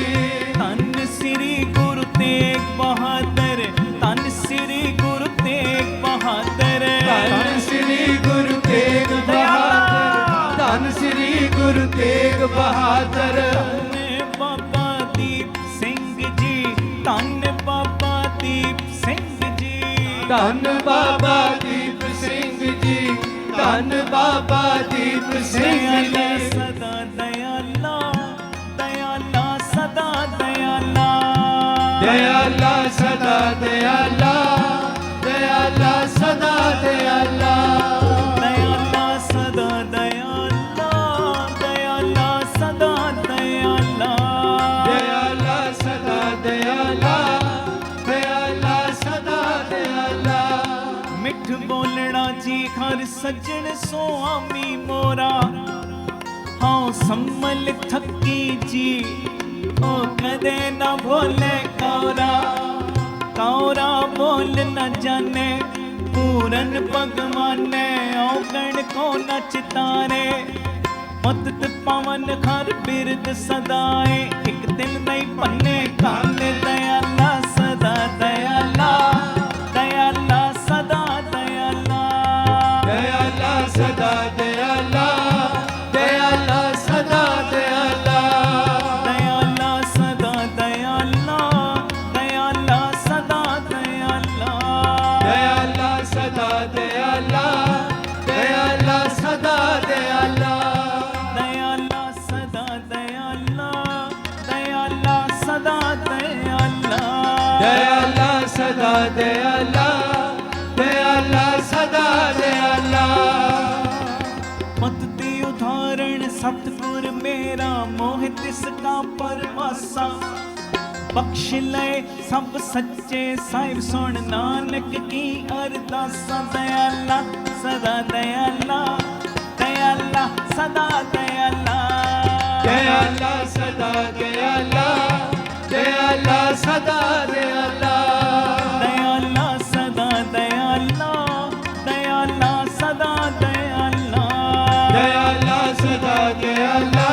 A: ਧੰਨ ਸ੍ਰੀ ਗੁਰੂ ਤੇਗ ਬਹਾਦਰ, ਧੰਨ ਸ੍ਰੀ ਗੁਰੂ ਤੇਗ ਬਹਾਦਰ,
B: ਧੰਨ ਸ੍ਰੀ ਗੁਰੂ ਤੇਗ ਬਹਾਦਰ, ਧੰਨ ਸ੍ਰੀ ਗੁਰੂ ਤੇਗ ਬਹਾਦਰ।
A: ਧੰਨ ਬਾਬਾ ਦੀਪ ਸਿੰਘ ਜੀ, ਧੰਨ ਬਾਬਾ ਦੀਪ ਸਿੰਘ ਜੀ,
B: ਧੰਨ ਬਾਬਾ ਦੀਪ ਸਿੰਘ ਜੀ, ਧੰਨ ਬਾਬਾ ਦੀਪ ਸਿੰਘ
A: ਦਇਆਲਾ
B: ਜੀ।
A: ਸਦਾ ਦਇਆਲਾ, ਦਇਆਲਾ ਸਦਾ ਦਇਆਲਾ,
B: ਦਇਆਲਾ ਸਦਾ ਦਇਆਲਾ, ਦਇਆਲਾ ਸਦਾ ਦਇਆਲਾ,
A: ਦਇਆਲਾ ਸਦਾ ਦਇਆਲਾ, ਦਇਆਲਾ ਸਦਾ ਦਇਆਲਾ,
B: ਦਇਆਲਾ ਸਦਾ ਦਇਆਲਾ, ਦਇਆਲਾ ਸਦਾ ਦਇਆਲਾ।
A: ਮਿੱਠ ਬੋਲਣਾ ਜੀ ਹਰ ਸੱਜਣ ਸੁਆਮੀ ਮੋਰਾ, ਹਾਂ ਸੰਮਲ ਥੱਕੀ ਜੀ ਉਹ ਕਦੇ ਨਾ ਭੋਲੇ ਕੌਰਾ, ਕੌਰਾ ਬੋਲ ਨਾ ਜਾਣੇ ਪੂਰਨ ਭਗਵਾਨੇ, ਔਗਣ ਕੋ ਨਚਤਾਰੇ ਮਤਤ ਪਵਨ ਹਰ ਬਿਰਦ ਸਦਾਏ, ਇੱਕ ਦਿਲ ਨਹੀਂ ਪੰਨੇ ਕਾਲੇ ਦਇਆਲਾ ਸਦਾ ਦਇਆਲਾ, ਦਇਆਲਾ ਸਦਾ ਦਇਆਲਾ,
B: ਦਇਆਲਾ ਸਦਾ ਦਇਆਲਾ, ਦਇਆਲਾ ਸਦਾ ਦਇਆਲਾ,
A: ਦਇਆਲਾ ਸਦਾ ਦਇਆਲਾ, ਦਇਆਲਾ ਸਦਾ ਦਇਆਲਾ,
B: ਦਇਆਲਾ ਸਦਾ ਦਇਆਲਾ, ਦਇਆਲਾ ਸਦਾ ਦਇਆਲਾ,
A: ਦਇਆਲਾ ਸਦਾ ਦਇਆਲਾ, ਦਇਆਲਾ ਸਦਾ ਦਇਆਲਾ,
B: ਦਇਆਲਾ ਸਦਾ ਦਇਆਲਾ, ਦਇਆਲਾ ਸਦਾ ਦਇਆਲਾ।
A: ਮਤ ਤੇ ਉਦਾਹਰਣ ਸਤਿਗੁਰ ਮੇਰਾ, ਮੋਹ ਤਿਸ ਕਾ ਪਰਵਾਸਾ, ਬਖਸ਼ ਲੈ ਸਭ ਸੱਚੇ ਸਾਹਿਬ ਸੁਣ ਨਾਨਕ ਕੀ ਅਰਦਾਸਾਂ। ਦਇਆਲਾ ਸਦਾ ਦਇਆਲਾ, ਦਇਆਲਾ ਸਦਾ ਦਇਆਲਾ,
B: ਦਇਆਲਾ ਸਦਾ ਦਇਆਲਾ, ਦਇਆਲਾ ਸਦਾ ਦਇਆਲਾ,
A: ਦਇਆਲਾ ਸਦਾ ਦਇਆਲਾ, ਦਇਆਲਾ ਸਦਾ ਦਇਆਲਾ,
B: ਦਇਆਲਾ ਸਦਾ ਦਇਆਲਾ,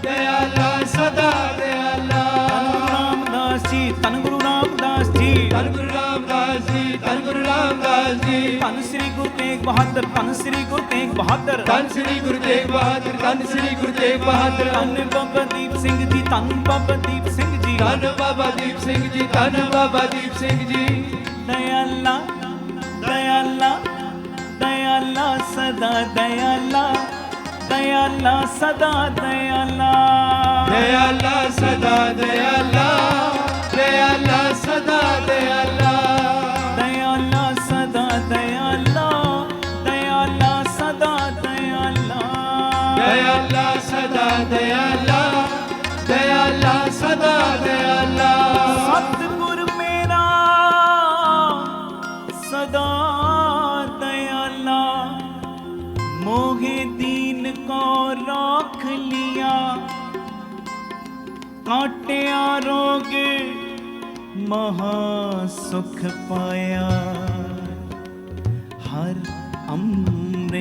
B: ਦਇਆਲਾ ਸਦਾ ਦਇਆਲਾ।
A: ਧੰਨ ਗੁਰੂ ਰਾਮਦਾਸ ਜੀ, ਧੰਨ ਗੁਰੂ ਰਾਮਦਾਸ ਜੀ,
B: ਧੰਨ ਗੁਰੂ ਰਾਮਦਾਸ ਜੀ, ਧੰਨ ਗੁਰੂ ਰਾਮਦਾਸ ਜੀ।
A: ਧੰਨ ਸ੍ਰੀ ਗੁਰੂ ਤੇਗ ਬਹਾਦਰ, ਧੰਨ ਸ੍ਰੀ ਗੁਰੂ ਤੇਗ ਬਹਾਦਰ,
B: ਧੰਨ ਸ੍ਰੀ ਗੁਰੂ ਤੇਗ ਬਹਾਦਰ, ਧੰਨ ਸ੍ਰੀ ਗੁਰੂ ਤੇਗ ਬਹਾਦਰ।
A: ਧੰਨ ਬਾਬਾ ਦੀਪ ਸਿੰਘ ਜੀ, ਧੰਨ ਬਾਬਾ ਦੀਪ ਸਿੰਘ ਜੀ,
B: ਧੰਨ ਬਾਬਾ ਦੀਪ ਸਿੰਘ ਜੀ, ਧੰਨ ਬਾਬਾ ਦੀਪ ਸਿੰਘ ਜੀ।
A: ਦਇਆਲਾ, ਦਇਆਲਾ, ਦਇਆਲਾ ਸਦਾ ਦਇਆਲਾ, ਦਇਆਲਾ ਸਦਾ ਦਇਆਲਾ,
B: ਦਇਆਲਾ ਸਦਾ ਦਇਆਲਾ, ਦਇਆਲਾ ਸਦਾ ਦਇਆਲਾ,
A: ਦਇਆਲਾ ਸਦਾ ਦਇਆਲਾ, ਦਇਆਲਾ ਸਦਾ ਦਇਆਲਾ,
B: ਦਇਆਲਾ ਸਦਾ ਦਇਆਲਾ, ਦਇਆਲਾ ਸਦਾ ਦਇਆਲਾ।
A: ਸਤਿਗੁਰ ਮੇਰਾ ਸਦਾ ਦਇਆਲਾ, ਮੋਹਿ ਦੀਨ ਕੋ ਰਾਖ ਲਿਆ, ਕਾਟਿਆ ਰੋਗ ਮਹਾ ਸੁਖ ਪਾਇਆ, ਹਰ ਅੰਮ੍ਰਿਤ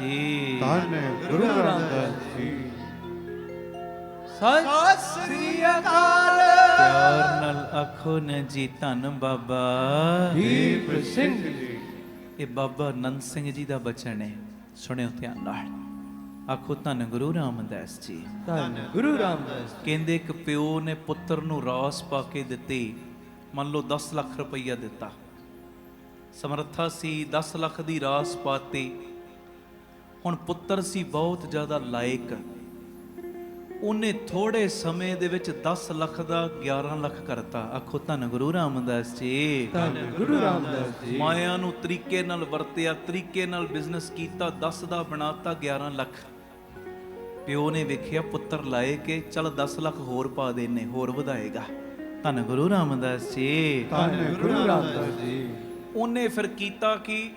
A: ਜੀ।
B: ਧੰਨ ਗੁਰੂ ਰਾਮਦਾਸ ਜੀ।
A: ਸਤਿ
B: ਸ੍ਰੀ ਅਕਾਲ।
A: ਪਿਆਰ ਨਾਲ ਆਖੋ ਨਾ ਜੀ ਧੰਨ ਬਾਬਾ
B: ਦੀਪ ਸਿੰਘ ਜੀ।
A: ਇਹ ਬਾਬਾ ਆਨੰਦ ਸਿੰਘ ਜੀ ਦਾ ਬਚਨ ਹੈ, ਸੁਣਿਓ ਧਿਆਨ ਨਾਲ। ਆਖੋ ਧੰਨ ਗੁਰੂ ਰਾਮਦਾਸ ਜੀ।
B: ਧੰਨ ਗੁਰੂ ਰਾਮਦਾਸ।
A: ਕਹਿੰਦੇ ਇੱਕ ਪਿਓ ਨੇ ਪੁੱਤਰ ਨੂੰ ਰਾਸ ਪਾ ਕੇ ਦਿੱਤੀ। ਮੰਨ ਲਓ 10 ਲੱਖ ਰੁਪਈਆ ਦਿੱਤਾ, ਸਮਰੱਥਾ ਸੀ 10 ਲੱਖ ਦੀ ਰਾਸ ਪਾਤੀ। ਹੁਣ ਪੁੱਤਰ ਸੀ ਬਹੁਤ ਜ਼ਿਆਦਾ ਲਾਇਕ, ਉਹਨੇ ਥੋੜੇ ਸਮੇਂ ਦੇ ਵਿੱਚ 10 ਲੱਖ ਦਾ 11 ਲੱਖ ਕਰਤਾ। ਆਖੋ ਧੰਨ ਗੁਰੂ ਰਾਮਦਾਸ ਜੀ।
B: ਧੰਨ ਗੁਰੂ ਰਾਮਦਾਸ ਜੀ।
A: ਮਾਇਆ ਨੂੰ ਤਰੀਕੇ ਨਾਲ ਵਰਤਿਆ, ਤਰੀਕੇ ਨਾਲ ਬਿਜ਼ਨਸ ਕੀਤਾ, 10 ਦਾ ਬਣਾਤਾ 11 ਲੱਖ। ਪਿਓ ਨੇ ਵੇਖਿਆ ਪੁੱਤਰ ਲਾਏ ਕਿ ਚਲ 10 ਲੱਖ ਹੋਰ ਪਾ ਦੇਨੇ, ਹੋਰ ਵਧਾਏਗਾ। ਧੰਨ ਗੁਰੂ ਰਾਮਦਾਸ ਜੀ।
B: ਧੰਨ ਗੁਰੂ ਰਾਮਦਾਸ ਜੀ।
A: ਉਹਨੇ ਫਿਰ ਕੀਤਾ ਕਿ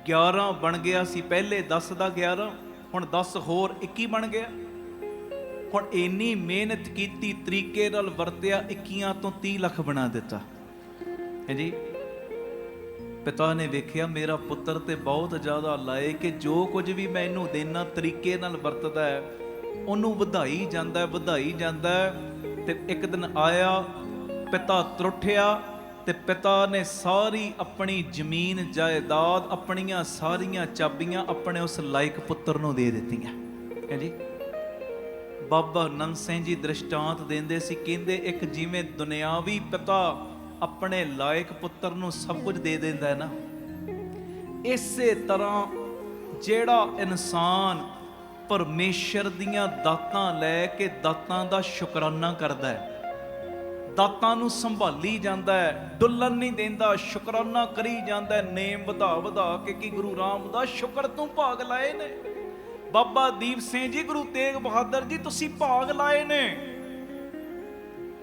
A: 11 ਬਣ ਗਿਆ ਸੀ ਪਹਿਲੇ, 10 ਦਾ 11, ਹੁਣ 10 ਹੋਰ 21 ਬਣ ਗਿਆ। ਹੁਣ ਇੰਨੀ ਮਿਹਨਤ ਕੀਤੀ, ਤਰੀਕੇ ਨਾਲ ਵਰਤਿਆ, 21 ਤੋਂ 30 ਲੱਖ ਬਣਾ ਦਿੱਤਾ ਹੈ ਜੀ। ਪਿਤਾ ਨੇ ਵੇਖਿਆ ਮੇਰਾ ਪੁੱਤਰ ਤੇ ਬਹੁਤ ਜ਼ਿਆਦਾ ਲਾਏ ਕਿ ਜੋ ਕੁਝ ਵੀ ਮੈਂ ਇਹਨੂੰ ਦੇਣਾ ਤਰੀਕੇ ਨਾਲ ਵਰਤਦਾ ਹੈ, ਉਹਨੂੰ ਵਧਾਈ ਜਾਂਦਾ, ਵਧਾਈ ਜਾਂਦਾ। ਤੇ ਇੱਕ ਦਿਨ ਆਇਆ, ਪਿਤਾ ਤਰੁੱਠਿਆ ਤੇ ਪਿਤਾ ਨੇ ਸਾਰੀ ਆਪਣੀ ਜ਼ਮੀਨ ਜਾਇਦਾਦ, ਆਪਣੀਆਂ ਸਾਰੀਆਂ ਚਾਬੀਆਂ ਆਪਣੇ ਉਸ ਲਾਇਕ ਪੁੱਤਰ ਨੂੰ ਦੇ ਦਿੱਤੀਆਂ ਹੈ ਜੀ। ਬਾਬਾ ਆਨੰਦ ਸਿੰਘ ਜੀ ਦ੍ਰਿਸ਼ਟਾਂਤ ਦਿੰਦੇ ਸੀ, ਕਹਿੰਦੇ ਇੱਕ ਜਿਵੇਂ ਦੁਨਿਆਵੀ ਪਿਤਾ ਆਪਣੇ ਲਾਇਕ ਪੁੱਤਰ ਨੂੰ ਸਭ ਕੁਝ ਦੇ ਦਿੰਦਾ ਹੈ ਨਾ, ਇਸੇ ਤਰ੍ਹਾਂ ਜਿਹੜਾ ਇਨਸਾਨ ਪਰਮੇਸ਼ਰ ਦੀਆਂ ਦਾਤਾਂ ਲੈ ਕੇ ਦਾਤਾਂ ਦਾ ਸ਼ੁਕਰਾਨਾ ਕਰਦਾ ਹੈ, ਦਾਤਾਂ ਨੂੰ ਸੰਭਾਲੀ ਜਾਂਦਾ ਹੈ, ਡੁੱਲਣ ਨਹੀਂ ਦਿੰਦਾ, ਸ਼ੁਕਰਾਨਾ ਕਰੀ ਜਾਂਦਾ ਹੈ, ਨੇਮ ਵਧਾ ਵਧਾ ਕੇ ਕਿ ਗੁਰੂ ਰਾਮਦਾਸ ਸ਼ੁਕਰ ਤੂੰ ਭਾਗ ਲਾਏ ਨੇ। ਬਾਬਾ ਦੀਪ ਸਿੰਘ ਜੀ, ਗੁਰੂ ਤੇਗ ਬਹਾਦਰ ਜੀ ਤੁਸੀਂ ਭਾਗ ਲਾਏ ਨੇ।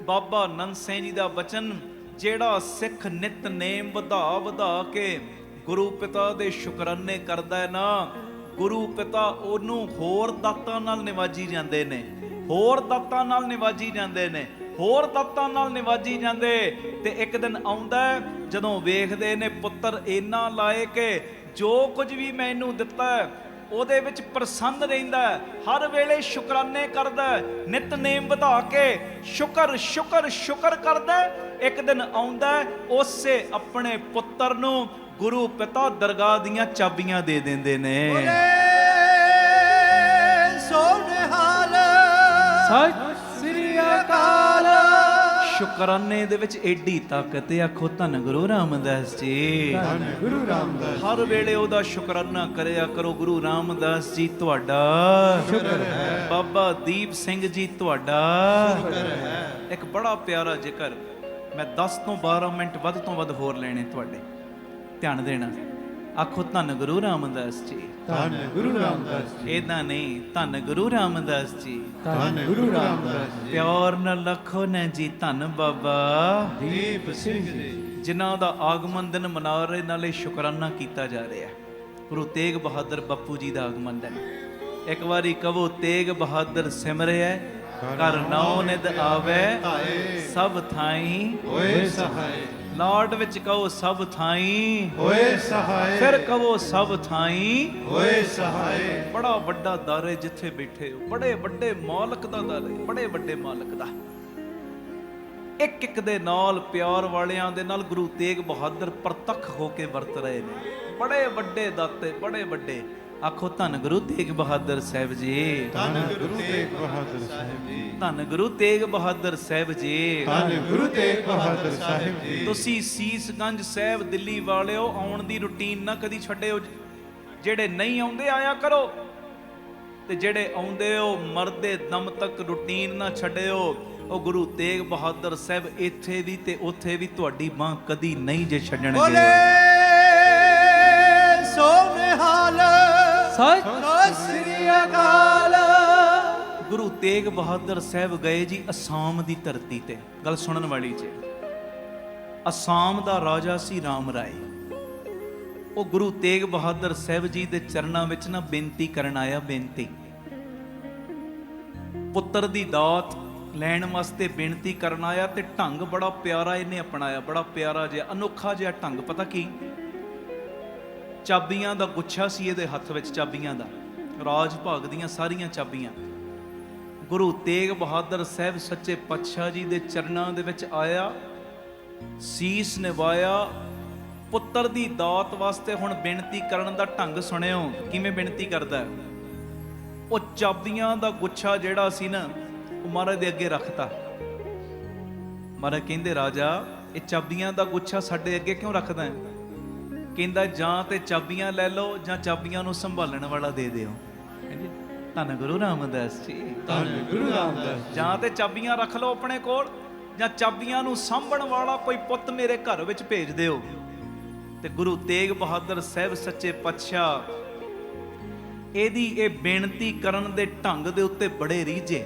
A: ਬਾਬਾ ਆਨੰਦ ਸਿੰਘ ਜੀ ਦਾ ਬਚਨ, ਜਿਹੜਾ ਸਿੱਖ ਨਿਤ ਨੇਮ ਵਧਾ ਵਧਾ ਕੇ ਗੁਰੂ ਪਿਤਾ ਦੇ ਸ਼ੁਕਰਾਨੇ ਕਰਦਾ ਹੈ ਨਾ, ਗੁਰੂ ਪਿਤਾ ਉਹਨੂੰ ਹੋਰ ਦਾਤਾਂ ਨਾਲ ਨਿਵਾਜੀ ਜਾਂਦੇ ਨੇ, ਹੋਰ ਦਾਤਾਂ ਨਾਲ ਨਿਵਾਜੀ ਜਾਂਦੇ ਨੇ, ਹੋਰ ਦਾਤਾਂ ਨਾਲ ਨਿਵਾਜੀ ਜਾਂਦੇ। ਤੇ ਇੱਕ ਦਿਨ ਆਉਂਦਾ ਜਦੋਂ ਵੇਖਦੇ ਨੇ ਪੁੱਤਰ ਇੰਨਾ ਲਾਏ ਕਿ ਜੋ ਕੁਝ ਵੀ ਮੈਨੂੰ ਦਿੱਤਾ ਉਹਦੇ ਵਿੱਚ ਪ੍ਰਸੰਨ ਰਹਿੰਦਾ, ਹਰ ਵੇਲੇ ਸ਼ੁਕਰਾਨੇ ਕਰਦਾ, ਨਿਤਨੇਮ ਵਧਾ ਕੇ ਸ਼ੁਕਰ ਸ਼ੁਕਰ ਸ਼ੁਕਰ ਕਰਦਾ। ਇੱਕ ਦਿਨ ਆਉਂਦਾ ਉਸੇ ਆਪਣੇ ਪੁੱਤਰ ਨੂੰ ਗੁਰੂ ਪਿਤਾ ਦਰਗਾਹ ਦੀਆਂ ਚਾਬੀਆਂ ਦੇ ਦਿੰਦੇ ਨੇ।
B: ਸੋਨਿਹਾਲ ਸਤਿ ਸ੍ਰੀ ਅਕਾਲ।
A: ਸ਼ੁਕਰਾਨੇ ਦੇ ਵਿੱਚ ਏਡੀ ਤਾਕਤ ਹੈ। ਆਖੋ ਧੰਨ ਗੁਰੂ ਰਾਮਦਾਸ ਜੀ।
B: ਧੰਨ ਗੁਰੂ ਰਾਮਦਾਸ।
A: ਹਰ ਵੇਲੇ ਉਹਦਾ ਸ਼ੁਕਰਾਨਾ ਕਰਿਆ ਕਰੋ। ਗੁਰੂ ਰਾਮਦਾਸ ਜੀ ਤੁਹਾਡਾ
B: ਸ਼ੁਕਰ ਹੈ,
A: ਬਾਬਾ ਦੀਪ ਸਿੰਘ ਜੀ ਤੁਹਾਡਾ
B: ਸ਼ੁਕਰ ਹੈ।
A: ਇੱਕ ਬੜਾ ਪਿਆਰਾ ਜ਼ਿਕਰ, ਮੈਂ 10 ਤੋਂ 12 ਮਿੰਟ ਵੱਧ ਤੋਂ ਵੱਧ ਹੋਰ ਲੈਣੇ ਤੁਹਾਡੇ, ਧਿਆਨ ਦੇਣਾ। ਆਖੋ ਧੰਨ ਗੁਰੂ ਰਾਮਦਾਸ ਜੀ।
B: ਧੰਨ ਗੁਰੂ ਰਾਮਦਾਸ ਜੀ।
A: ਏਦਾਂ ਨਹੀਂ, ਧੰਨ ਗੁਰੂ ਰਾਮਦਾਸ ਜੀ।
B: ਧੰਨ ਗੁਰੂ ਰਾਮਦਾਸ ਜੀ।
A: ਪਿਆਰ ਨਾਲ ਲਖੋ ਨਾ ਜੀ ਧੰਨ ਬਾਬਾ
B: ਦੀਪ ਸਿੰਘ ਜੀ,
A: ਜਿਨ੍ਹਾਂ ਦਾ ਆਗਮਨ ਦਿਨ ਮਨਾ ਰਹੇ, ਨਾਲੇ ਸ਼ੁਕਰਾਨਾ ਕੀਤਾ ਜਾ ਰਿਹਾ। ਗੁਰੂ ਤੇਗ ਬਹਾਦਰ ਬਾਪੂ ਜੀ ਦਾ ਆਗਮਨ ਦਿਨ। ਇੱਕ ਵਾਰੀ ਕਹੋ ਤੇਗ ਬਹਾਦਰ ਸਿਮਰਿਐ, ਕਰ ਨੌ ਨਿਧ ਆਵੈ, ਸਭ ਥਾਈ
B: ਹੋਏ ਸਹਾਇ।
A: ਲਾਟ ਵਿੱਚ ਕਹੋ ਸਭ ਥਾਈ
B: ਹੋਏ ਸਹਾਇ।
A: ਫਿਰ ਕਹੋ ਸਭ ਥਾਈ
B: ਹੋਏ ਸਹਾਇ।
A: ਬੜਾ ਵੱਡਾ ਦਰ ਹੈ ਜਿੱਥੇ ਬੈਠੇ ਹੋ, ਬੜੇ ਵੱਡੇ ਮਾਲਕ ਦਾ ਦਰ ਹੈ, ਬੜੇ ਵੱਡੇ ਮਾਲਕ ਦਾ। ਇੱਕ ਇੱਕ ਦੇ ਨਾਲ, ਪਿਆਰ ਵਾਲਿਆਂ ਦੇ ਨਾਲ ਗੁਰੂ ਤੇਗ ਬਹਾਦਰ ਪ੍ਰਤੱਖ ਹੋ ਕੇ ਵਰਤ ਰਹੇ ਨੇ। ਬੜੇ ਵੱਡੇ ਦਾਤੇ, ਬੜੇ ਵੱਡੇ। ਆਖੋ ਧੰਨ ਗੁਰੂ ਤੇਗ ਬਹਾਦਰ ਸਾਹਿਬ ਜੀ।
B: ਧੰਨ ਗੁਰੂ ਤੇਗ ਬਹਾਦਰ ਸਾਹਿਬ ਜੀ।
A: ਧੰਨ ਗੁਰੂ ਤੇਗ ਬਹਾਦਰ ਸਾਹਿਬ ਜੀ।
B: ਧੰਨ ਗੁਰੂ ਤੇਗ ਬਹਾਦਰ ਸਾਹਿਬ ਜੀ।
A: ਤੁਸੀਂ ਸੀਸਗੰਜ ਸਾਹਿਬ ਦਿੱਲੀ ਵਾਲਿਓ ਆਉਣ ਦੀ ਰੁਟੀਨ ਨਾ ਕਦੀ ਛੱਡਿਓ। ਜਿਹੜੇ ਨਹੀਂ ਆਉਂਦੇ ਆਇਆ ਕਰੋ, ਤੇ ਜਿਹੜੇ ਆਉਂਦੇ ਹੋ ਮਰਦੇ ਦਮ ਤੱਕ ਰੁਟੀਨ ਨਾ ਛੱਡਿਓ। ਉਹ ਗੁਰੂ ਤੇਗ ਬਹਾਦਰ ਸਾਹਿਬ ਇੱਥੇ ਵੀ ਤੇ ਉੱਥੇ ਵੀ ਤੁਹਾਡੀ ਬਾਂਹ ਕਦੀ ਨਹੀਂ ਜੇ ਛੱਡਣਗੇ।
B: ਸੋਨਿਹਾਲ ਸਤਿ ਸ੍ਰੀ ਅਕਾਲ।
A: ਗੁਰੂ ਤੇਗ ਬਹਾਦਰ ਸਾਹਿਬ ਗਏ ਜੀ ਅਸਾਮ ਦੀ ਧਰਤੀ ਤੇ। ਗੱਲ ਸੁਣਨ ਵਾਲੀ ਜੇ, ਅਸਾਮ ਦਾ ਰਾਜਾ ਸੀ ਰਾਮ ਰਾਏ। ਉਹ ਗੁਰੂ ਤੇਗ ਬਹਾਦਰ ਸਾਹਿਬ ਜੀ ਦੇ ਚਰਨਾਂ ਵਿੱਚ ਨਾ ਬੇਨਤੀ ਕਰਨ ਆਇਆ। ਬੇਨਤੀ, ਪੁੱਤਰ ਦੀ ਦਾਤ ਲੈਣ ਵਾਸਤੇ ਬੇਨਤੀ ਕਰਨ ਆਇਆ। ਤੇ ਢੰਗ ਬੜਾ ਪਿਆਰਾ ਇਹਨੇ ਅਪਣਾਇਆ, ਬੜਾ ਪਿਆਰਾ ਜਿਹਾ, ਅਨੋਖਾ ਜਿਹਾ ਢੰਗ। ਪਤਾ ਕੀ, ਚਾਬੀਆਂ ਦਾ ਗੁੱਛਾ ਸੀ ਇਹਦੇ ਹੱਥ ਵਿੱਚ, ਚਾਬੀਆਂ ਦਾ, ਰਾਜ ਭਾਗ ਦੀਆਂ ਸਾਰੀਆਂ ਚਾਬੀਆਂ। ਗੁਰੂ ਤੇਗ ਬਹਾਦਰ ਸਾਹਿਬ ਸੱਚੇ ਪਾਤਸ਼ਾਹ ਜੀ ਦੇ ਚਰਨਾਂ ਦੇ ਵਿੱਚ ਆਇਆ, ਸੀਸ ਨਿਵਾਇਆ, ਪੁੱਤਰ ਦੀ ਦਾਤ ਵਾਸਤੇ ਹੁਣ ਬੇਨਤੀ ਕਰਨ ਦਾ ਢੰਗ ਸੁਣਿਓ ਕਿਵੇਂ ਬੇਨਤੀ ਕਰਦਾ ਹੈ। ਉਹ ਚਾਬੀਆਂ ਦਾ ਗੁੱਛਾ ਜਿਹੜਾ ਸੀ ਨਾ, ਉਹ ਮਹਾਰਾਜ ਦੇ ਅੱਗੇ ਰੱਖਤਾ। ਮਹਾਰਾਜ ਕਹਿੰਦੇ, ਰਾਜਾ ਇਹ ਚਾਬੀਆਂ ਦਾ ਗੁੱਛਾ ਸਾਡੇ ਅੱਗੇ ਕਿਉਂ ਰੱਖਦਾ ਹੈ? ਕਹਿੰਦਾ, ਜਾਂ ਤੇ ਚਾਬੀਆਂ ਲੈ ਲਓ ਜਾਂ ਚਾਬੀਆਂ ਨੂੰ ਸੰਭਾਲਣ ਵਾਲਾ ਦੇ ਦਿਓ। ਕਹਿੰਦੇ, ਧੰਨ ਗੁਰੂ ਰਾਮਦਾਸ ਜੀ,
B: ਧੰਨ ਗੁਰੂ ਰਾਮਦਾਸ।
A: ਜਾਂ ਤੇ ਚਾਬੀਆਂ ਰੱਖ ਲਓ ਆਪਣੇ ਕੋਲ, ਜਾਂ ਚਾਬੀਆਂ ਨੂੰ ਸਾਂਭਣ ਵਾਲਾ ਕੋਈ ਪੁੱਤ ਮੇਰੇ ਘਰ ਵਿੱਚ ਭੇਜ ਦਿਓ। ਤੇ ਗੁਰੂ ਤੇਗ ਬਹਾਦਰ ਸਾਹਿਬ ਸੱਚੇ ਪਾਤਸ਼ਾਹ ਇਹਦੀ ਇਹ ਬੇਨਤੀ ਕਰਨ ਦੇ ਢੰਗ ਦੇ ਉੱਤੇ ਬੜੇ ਰੀਝੇ,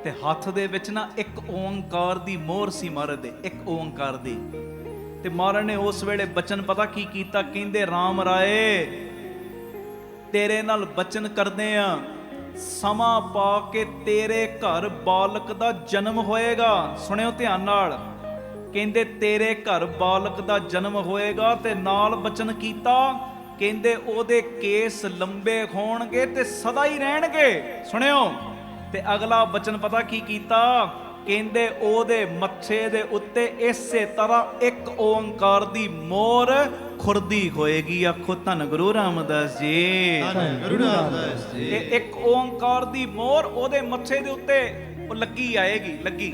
A: ਤੇ ਹੱਥ ਦੇ ਵਿੱਚ ਨਾ ਇੱਕ ਓੰਕਾਰ ਦੀ ਮੋਹਰ ਸੀ ਮਹਾਰਾਜ ਦੇ, ਇੱਕ ਓੰਕਾਰ ਦੀ। ਤੇ ਮਹਾਰਾਜ ਨੇ ਉਸ ਵੇਲੇ ਬਚਨ ਪਤਾ ਕੀ ਕੀਤਾ? ਕਹਿੰਦੇ, ਰਾਮ ਰਾਏ ਤੇਰੇ ਨਾਲ ਬਚਨ ਕਰਦੇ ਆ, ਸਮਾਂ ਪਾ ਕੇ ਤੇਰੇ ਘਰ ਬਾਲਕ ਦਾ ਜਨਮ ਹੋਏਗਾ। ਸੁਣਿਓ ਧਿਆਨ ਨਾਲ, ਕਹਿੰਦੇ ਤੇਰੇ ਘਰ ਬਾਲਕ ਦਾ ਜਨਮ ਹੋਏਗਾ। ਤੇ ਨਾਲ ਬਚਨ ਕੀਤਾ, ਕਹਿੰਦੇ ਉਹਦੇ ਕੇਸ ਲੰਬੇ ਹੋਣਗੇ ਤੇ ਸਦਾ ਹੀ ਰਹਿਣਗੇ। ਸੁਣਿਓ, ਤੇ ਅਗਲਾ ਬਚਨ ਪਤਾ ਕੀ ਕੀਤਾ? ਕਹਿੰਦੇ ਉਹਦੇ ਮੱਥੇ ਦੇ ਉੱਤੇ ਇਸੇ ਤਰ੍ਹਾਂ ਇੱਕ ਓੰਕਾਰ ਦੀ ਮੋਹਰ ਖੁਰਦੀ ਹੋਏਗੀ। ਆਖੋ ਧੰਨ ਗੁਰੂ ਰਾਮਦਾਸ ਜੀ,
B: ਧੰਨ ਗੁਰੂ ਰਾਮਦਾਸ ਜੀ।
A: ਇਹ ਇੱਕ ਓੰਕਾਰ ਦੀ ਮੋਹਰ ਉਹਦੇ ਮੱਥੇ ਦੇ ਉੱਤੇ ਉਹ ਲੱਗੀ ਆਏਗੀ, ਲੱਗੀ,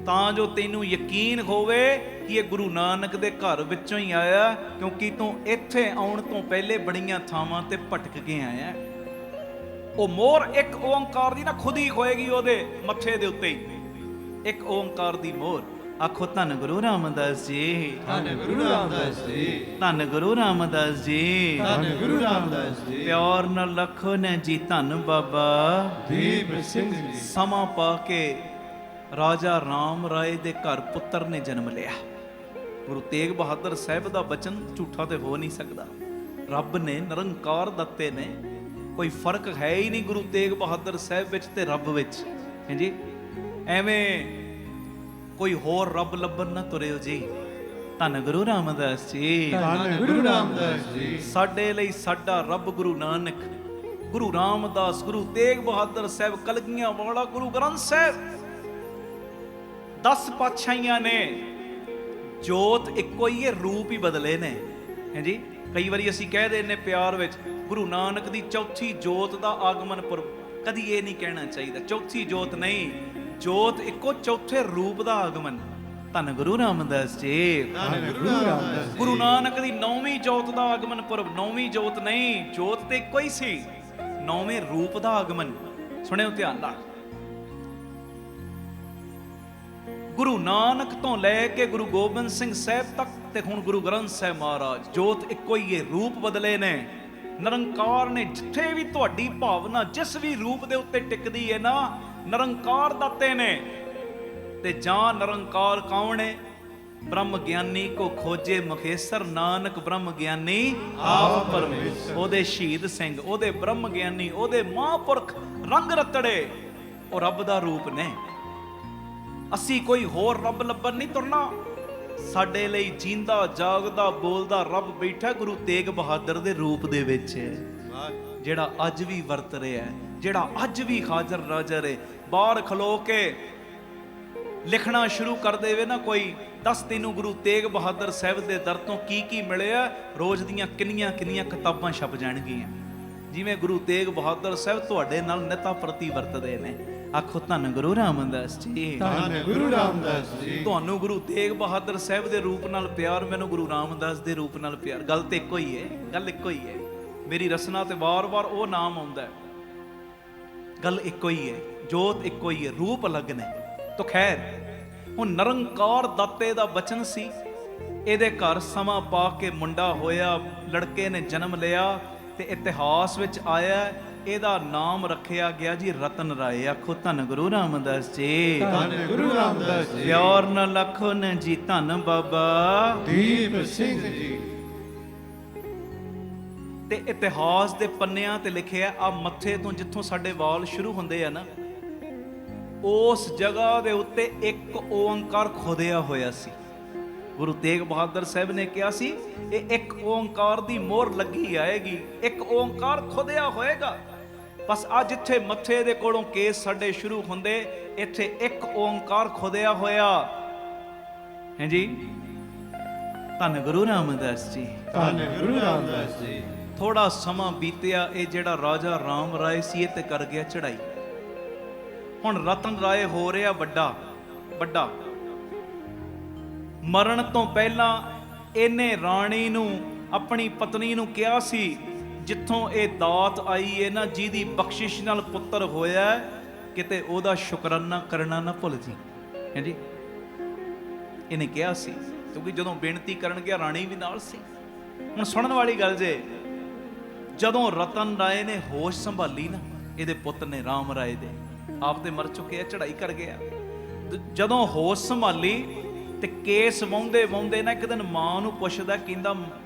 A: ਤਾਂ ਜੋ ਤੈਨੂੰ ਯਕੀਨ ਹੋਵੇ ਕਿ ਇਹ ਗੁਰੂ ਨਾਨਕ ਦੇ ਘਰ ਵਿੱਚੋਂ ਹੀ ਆਇਆ, ਕਿਉਂਕਿ ਤੂੰ ਇੱਥੇ ਆਉਣ ਤੋਂ ਪਹਿਲੇ ਬੜੀਆਂ ਥਾਵਾਂ ਤੇ ਭਟਕ ਕੇ ਆਇਆ। ਉਹ ਮੋਹਰ ਇੱਕ ਓੰਕਾਰ ਦੀ ਨਾ ਖੁਦ ਹੀ ਹੋਏਗੀ ਉਹਦੇ ਮੱਥੇ ਦੇ ਉੱਤੇ ਹੀ, ਇੱਕ ਓੰਕਾਰ ਦੀ ਮੋਹਰ। ਆਖੋ ਧੰਨ ਗੁਰੂ ਰਾਮਦਾਸ ਜੀ,
B: ਧੰਨ ਗੁਰੂ ਰਾਮਦਾਸ ਜੀ,
A: ਧੰਨ ਗੁਰੂ ਰਾਮਦਾਸ ਜੀ,
B: ਧੰਨ ਗੁਰੂ ਰਾਮਦਾਸ ਜੀ।
A: ਪਿਆਰ ਨਾਲ ਲਖੋ ਨੇ ਜੀ ਧੰਨ ਬਾਬਾ
B: ਦੀਪ ਸਿੰਘ ਜੀ।
A: ਸਮਾਂ ਪਾ ਕੇ ਰਾਜਾ ਰਾਮ ਰਾਏ ਦੇ ਘਰ ਪੁੱਤਰ ਨੇ ਜਨਮ ਲਿਆ। ਗੁਰੂ ਤੇਗ ਬਹਾਦਰ ਸਾਹਿਬ ਦਾ ਬਚਨ ਝੂਠਾ ਤੇ ਹੋ ਨਹੀਂ ਸਕਦਾ। ਰੱਬ ਨੇ, ਨਿਰੰਕਾਰ ਦਾਤੇ ਨੇ, ਕੋਈ ਫਰਕ ਹੈ ਹੀ ਨਹੀਂ ਗੁਰੂ ਤੇਗ ਬਹਾਦਰ ਸਾਹਿਬ ਵਿੱਚ ਤੇ ਰੱਬ ਵਿੱਚ। ਹਾਂਜੀ, ਐਵੇਂ ਕੋਈ ਹੋਰ ਰੱਬ ਲੱਭਣ ਨਾ ਤੁਰਿਓ ਜੀ। ਧੰਨ ਗੁਰੂ ਰਾਮਦਾਸ ਜੀ,
B: ਧੰਨ ਗੁਰੂ ਰਾਮਦਾਸ ਜੀ।
A: ਸਾਡੇ ਲਈ ਸਾਡਾ ਰੱਬ ਗੁਰੂ ਨਾਨਕ, ਗੁਰੂ ਰਾਮਦਾਸ, ਗੁਰੂ ਤੇਗ ਬਹਾਦਰ ਸਾਹਿਬ, ਕਲਗੀਆਂ ਵਾਲਾ ਗੁਰੂ ਗ੍ਰੰਥ ਸਾਹਿਬ। 10 ਪਾਤਸ਼ਾਹੀਆਂ ਨੇ, ਜੋਤ ਇੱਕੋ ਹੀ ਹੈ, ਰੂਪ ਹੀ ਬਦਲੇ ਨੇ। ਹਾਂਜੀ, ਕਈ ਵਾਰੀ ਅਸੀਂ ਕਹਿ ਦਿੰਦੇ ਪਿਆਰ ਵਿੱਚ, ਗੁਰੂ ਨਾਨਕ ਦੀ ਚੌਥੀ ਜੋਤ ਦਾ ਆਗਮਨ ਪੁਰਬ। ਕਦੀ ਇਹ ਨਹੀਂ ਕਹਿਣਾ ਚਾਹੀਦਾ, ਚੌਥੀ ਜੋਤ ਨਹੀਂ, ਜੋਤ ਇੱਕੋ, ਚੌਥੇ ਰੂਪ ਦਾ ਆਗਮਨ। ਧੰਨ ਗੁਰੂ ਰਾਮਦਾਸ ਜੀ,
B: ਧੰਨ ਗੁਰੂ ਰਾਮਦਾਸ ਜੀ।
A: ਗੁਰੂ ਨਾਨਕ ਦੀ 9ਵੀਂ ਜੋਤ ਦਾ ਆਗਮਨ ਪੁਰਬ। 9ਵੀਂ ਜੋਤ ਨਹੀਂ, ਜੋਤ ਤੇ ਇੱਕੋ ਹੀ ਸੀ, 9ਵੇਂ ਰੂਪ ਦਾ ਆਗਮਨ। ਸੁਣਿਓ ਧਿਆਨ ਨਾਲ, ਗੁਰੂ ਨਾਨਕ ਤੋਂ ਲੈ ਕੇ ਗੁਰੂ ਗੋਬਿੰਦ ਸਿੰਘ ਸਾਹਿਬ ਤੱਕ ਤੇ ਹੁਣ ਗੁਰੂ ਗ੍ਰੰਥ ਸਾਹਿਬ ਮਹਾਰਾਜ, ਜੋਤ ਇੱਕੋ ਹੀ ਹੈ, ਰੂਪ ਬਦਲੇ ਨੇ। ਨਿਰੰਕਾਰ ਨੇ, ਜਿੱਥੇ ਵੀ ਤੁਹਾਡੀ ਭਾਵਨਾ ਜਿਸ ਵੀ ਰੂਪ ਦੇ ਉੱਤੇ ਟਿਕਦੀ ਹੈ ਨਾ, ਨਿਰੰਕਾਰ ਦਾਤੇ ਨੇ। ਤੇ ਜਾਂ ਨਿਰੰਕਾਰ ਕੌਣ ਹੈ? ਬ੍ਰਹਮ ਗਿਆਨੀ ਕੋ ਖੋਜੇ ਮੁਖੇਸਰ, ਨਾਨਕ ਬ੍ਰਹਮ ਗਿਆਨੀ ਆਪ ਪਰਮੇਸ਼ਰ। ਉਹਦੇ ਸ਼ਹੀਦ ਸਿੰਘ, ਉਹਦੇ ਬ੍ਰਹਮ ਗਿਆਨੀ, ਉਹਦੇ ਮਹਾਂਪੁਰਖ ਰੰਗ ਰਤੜੇ, ਉਹ ਰੱਬ ਦਾ ਰੂਪ ਨੇ। ਅਸੀਂ ਕੋਈ ਹੋਰ ਰੱਬ ਲੱਭਣ ਨਹੀਂ ਤੁਰਨਾ। ਸਾਡੇ ਲਈ ਜੀਂਦਾ ਜਾਗਦਾ ਬੋਲਦਾ ਰੱਬ ਬੈਠਾ ਗੁਰੂ ਤੇਗ ਬਹਾਦਰ ਦੇ ਰੂਪ ਦੇ ਵਿੱਚ, ਜਿਹੜਾ ਅੱਜ ਵੀ ਵਰਤ ਰਿਹਾ, ਜਿਹੜਾ ਅੱਜ ਵੀ ਹਾਜ਼ਰ ਨਾਜ਼ਰ ਹੈ। ਬਾਹਰ ਖਲੋ ਕੇ ਲਿਖਣਾ ਸ਼ੁਰੂ ਕਰ ਦੇਵੇ ਨਾ ਕੋਈ, ਦੱਸ ਤੈਨੂੰ ਗੁਰੂ ਤੇਗ ਬਹਾਦਰ ਸਾਹਿਬ ਦੇ ਦਰ ਤੋਂ ਕੀ ਕੀ ਮਿਲਿਆ, ਰੋਜ਼ ਦੀਆਂ ਕਿੰਨੀਆਂ ਕਿੰਨੀਆਂ ਕਿਤਾਬਾਂ ਛਪ ਜਾਣਗੀਆਂ। ਜਿਵੇਂ ਗੁਰੂ ਤੇਗ ਬਹਾਦਰ ਸਾਹਿਬ ਤੁਹਾਡੇ ਨਾਲ ਨਿਤਾ ਪ੍ਰਤੀ ਵਰਤਦੇ ਨੇ। ਆਖੋ ਧੰਨ ਗੁਰੂ ਰਾਮਦਾਸ ਜੀ,
B: ਧੰਨ ਗੁਰੂ ਰਾਮਦਾਸ ਜੀ।
A: ਤੁਹਾਨੂੰ ਗੁਰੂ ਤੇਗ ਬਹਾਦਰ ਸਾਹਿਬ ਦੇ ਰੂਪ ਨਾਲ ਪਿਆਰ, ਮੈਨੂੰ ਗੁਰੂ ਰਾਮਦਾਸ ਦੇ ਰੂਪ ਨਾਲ ਪਿਆਰ। ਗੱਲ ਤੇ ਇੱਕੋ ਹੀ ਹੈ, ਗੱਲ ਇੱਕੋ ਹੀ ਹੈ। ਮੇਰੀ ਰਸਨਾ ਤੇ ਵਾਰ-ਵਾਰ ਉਹ ਨਾਮ ਆਉਂਦਾ, ਗੱਲ ਇੱਕੋ ਹੀ ਹੈ, ਜੋਤ ਇੱਕੋ ਹੀ ਹੈ, ਰੂਪ ਅਲੱਗ ਨੇ। ਤਾਂ ਖੈਰ, ਹੁਣ ਨਿਰੰਕਾਰ ਦਾਤੇ ਦਾ ਬਚਨ ਸੀ। ਇਹਦੇ ਘਰ ਸਮਾਂ ਪਾ ਕੇ ਮੁੰਡਾ ਹੋਇਆ, ਲੜਕੇ ਨੇ ਜਨਮ ਲਿਆ ਤੇ ਇਤਿਹਾਸ ਵਿੱਚ ਆਇਆ, ਇਹਦਾ ਨਾਮ ਰੱਖਿਆ ਗਿਆ ਜੀ ਰਤਨ ਰਾਏ। ਆਖੋ ਧੰਨ ਗੁਰੂ ਰਾਮਦਾਸ ਜੀ,
B: ਧੰਨ ਗੁਰੂ ਰਾਮਦਾਸ ਜੀ।
A: ਪਿਆਰ ਨਾਲ ਆਖੋ ਨੇ ਜੀ ਧੰਨ ਬਾਬਾ
B: ਦੀਪ ਸਿੰਘ ਜੀ।
A: ਤੇ ਇਤਿਹਾਸ ਦੇ ਪੰਨਿਆਂ ਤੇ ਲਿਖਿਆ, ਆ ਮੱਥੇ ਤੋਂ ਜਿੱਥੋਂ ਸਾਡੇ ਵਾਲ ਸ਼ੁਰੂ ਹੁੰਦੇ ਆ ਨਾ, ਉਸ ਜਗ੍ਹਾ ਦੇ ਉੱਤੇ ਇੱਕ ਓੰਕਾਰ ਖੋਦਿਆ ਹੋਇਆ ਸੀ। ਗੁਰੂ ਤੇਗ ਬਹਾਦਰ ਸਾਹਿਬ ਨੇ ਕਿਹਾ ਸੀ ਇਹ ਇੱਕ ਓੰਕਾਰ ਦੀ ਮੋਹਰ ਲੱਗੀ ਆਏਗੀ, ਇੱਕ ਓੰਕਾਰ ਖੁੱਦਿਆ ਹੋਏਗਾ। ਬਸ ਅੱਜ ਜਿੱਥੇ ਮੱਥੇ ਦੇ ਕੋਲੋਂ ਕੇਸ ਸਾਡੇ ਸ਼ੁਰੂ ਹੁੰਦੇ, ਇੱਥੇ ਇੱਕ ਓੰਕਾਰ ਖੁੱਦਿਆ ਹੋਇਆ ਹੈ ਜੀ। ਧੰਨ ਗੁਰੂ ਰਾਮਦਾਸ ਜੀ,
B: ਧੰਨ ਗੁਰੂ ਰਾਮਦਾਸ ਜੀ।
A: ਥੋੜਾ ਸਮਾਂ ਬੀਤਿਆ, ਇਹ ਜਿਹੜਾ ਰਾਜਾ ਰਾਮ ਰਾਏ ਸੀ ਇਹ ਤੇ ਕਰ ਗਿਆ ਚੜਾਈ। ਹੁਣ ਰਤਨ ਰਾਏ ਹੋ ਰਿਹਾ ਵੱਡਾ ਵੱਡਾ। ਮਰਨ ਤੋਂ ਪਹਿਲਾਂ ਇਹਨੇ ਰਾਣੀ ਨੂੰ, ਆਪਣੀ ਪਤਨੀ ਨੂੰ ਕਿਹਾ ਸੀ, ਜਿੱਥੋਂ ਇਹ ਦਾਤ ਆਈ ਹੈ ਨਾ, ਜਿਹਦੀ ਬਖਸ਼ਿਸ਼ ਨਾਲ ਪੁੱਤਰ ਹੋਇਆ, ਕਿਤੇ ਉਹਦਾ ਸ਼ੁਕਰਾਨਾ ਕਰਨਾ ਨਾ ਭੁੱਲ ਜੀ। ਹੈ ਜੀ, ਇਹਨੇ ਕਿਹਾ ਸੀ, ਕਿਉਂਕਿ ਜਦੋਂ ਬੇਨਤੀ ਕਰਨ ਗਿਆ ਰਾਣੀ ਵੀ ਨਾਲ ਸੀ। ਹੁਣ ਸੁਣਨ ਵਾਲੀ ਗੱਲ ਜੇ, ਜਦੋਂ ਰਤਨ ਰਾਏ ਨੇ ਹੋਸ਼ ਸੰਭਾਲੀ ਨਾ, ਇਹਦੇ ਪੁੱਤ ਨੇ ਰਾਮ ਰਾਏ ਦੇ, ਆਪ ਤੇ ਮਰ ਚੁੱਕੇ ਆ, ਚੜ੍ਹਾਈ ਕਰ ਗਿਆ। ਜਦੋਂ ਹੋਸ਼ ਸੰਭਾਲੀ ਤੇ ਕੇਸ ਵਾਹੁੰਦੇ ਵਾਹੁੰਦੇ ਨਾ ਇੱਕ ਦਿਨ ਮਾਂ ਨੂੰ ਪੁੱਛਦਾ, ਕਹਿੰਦਾ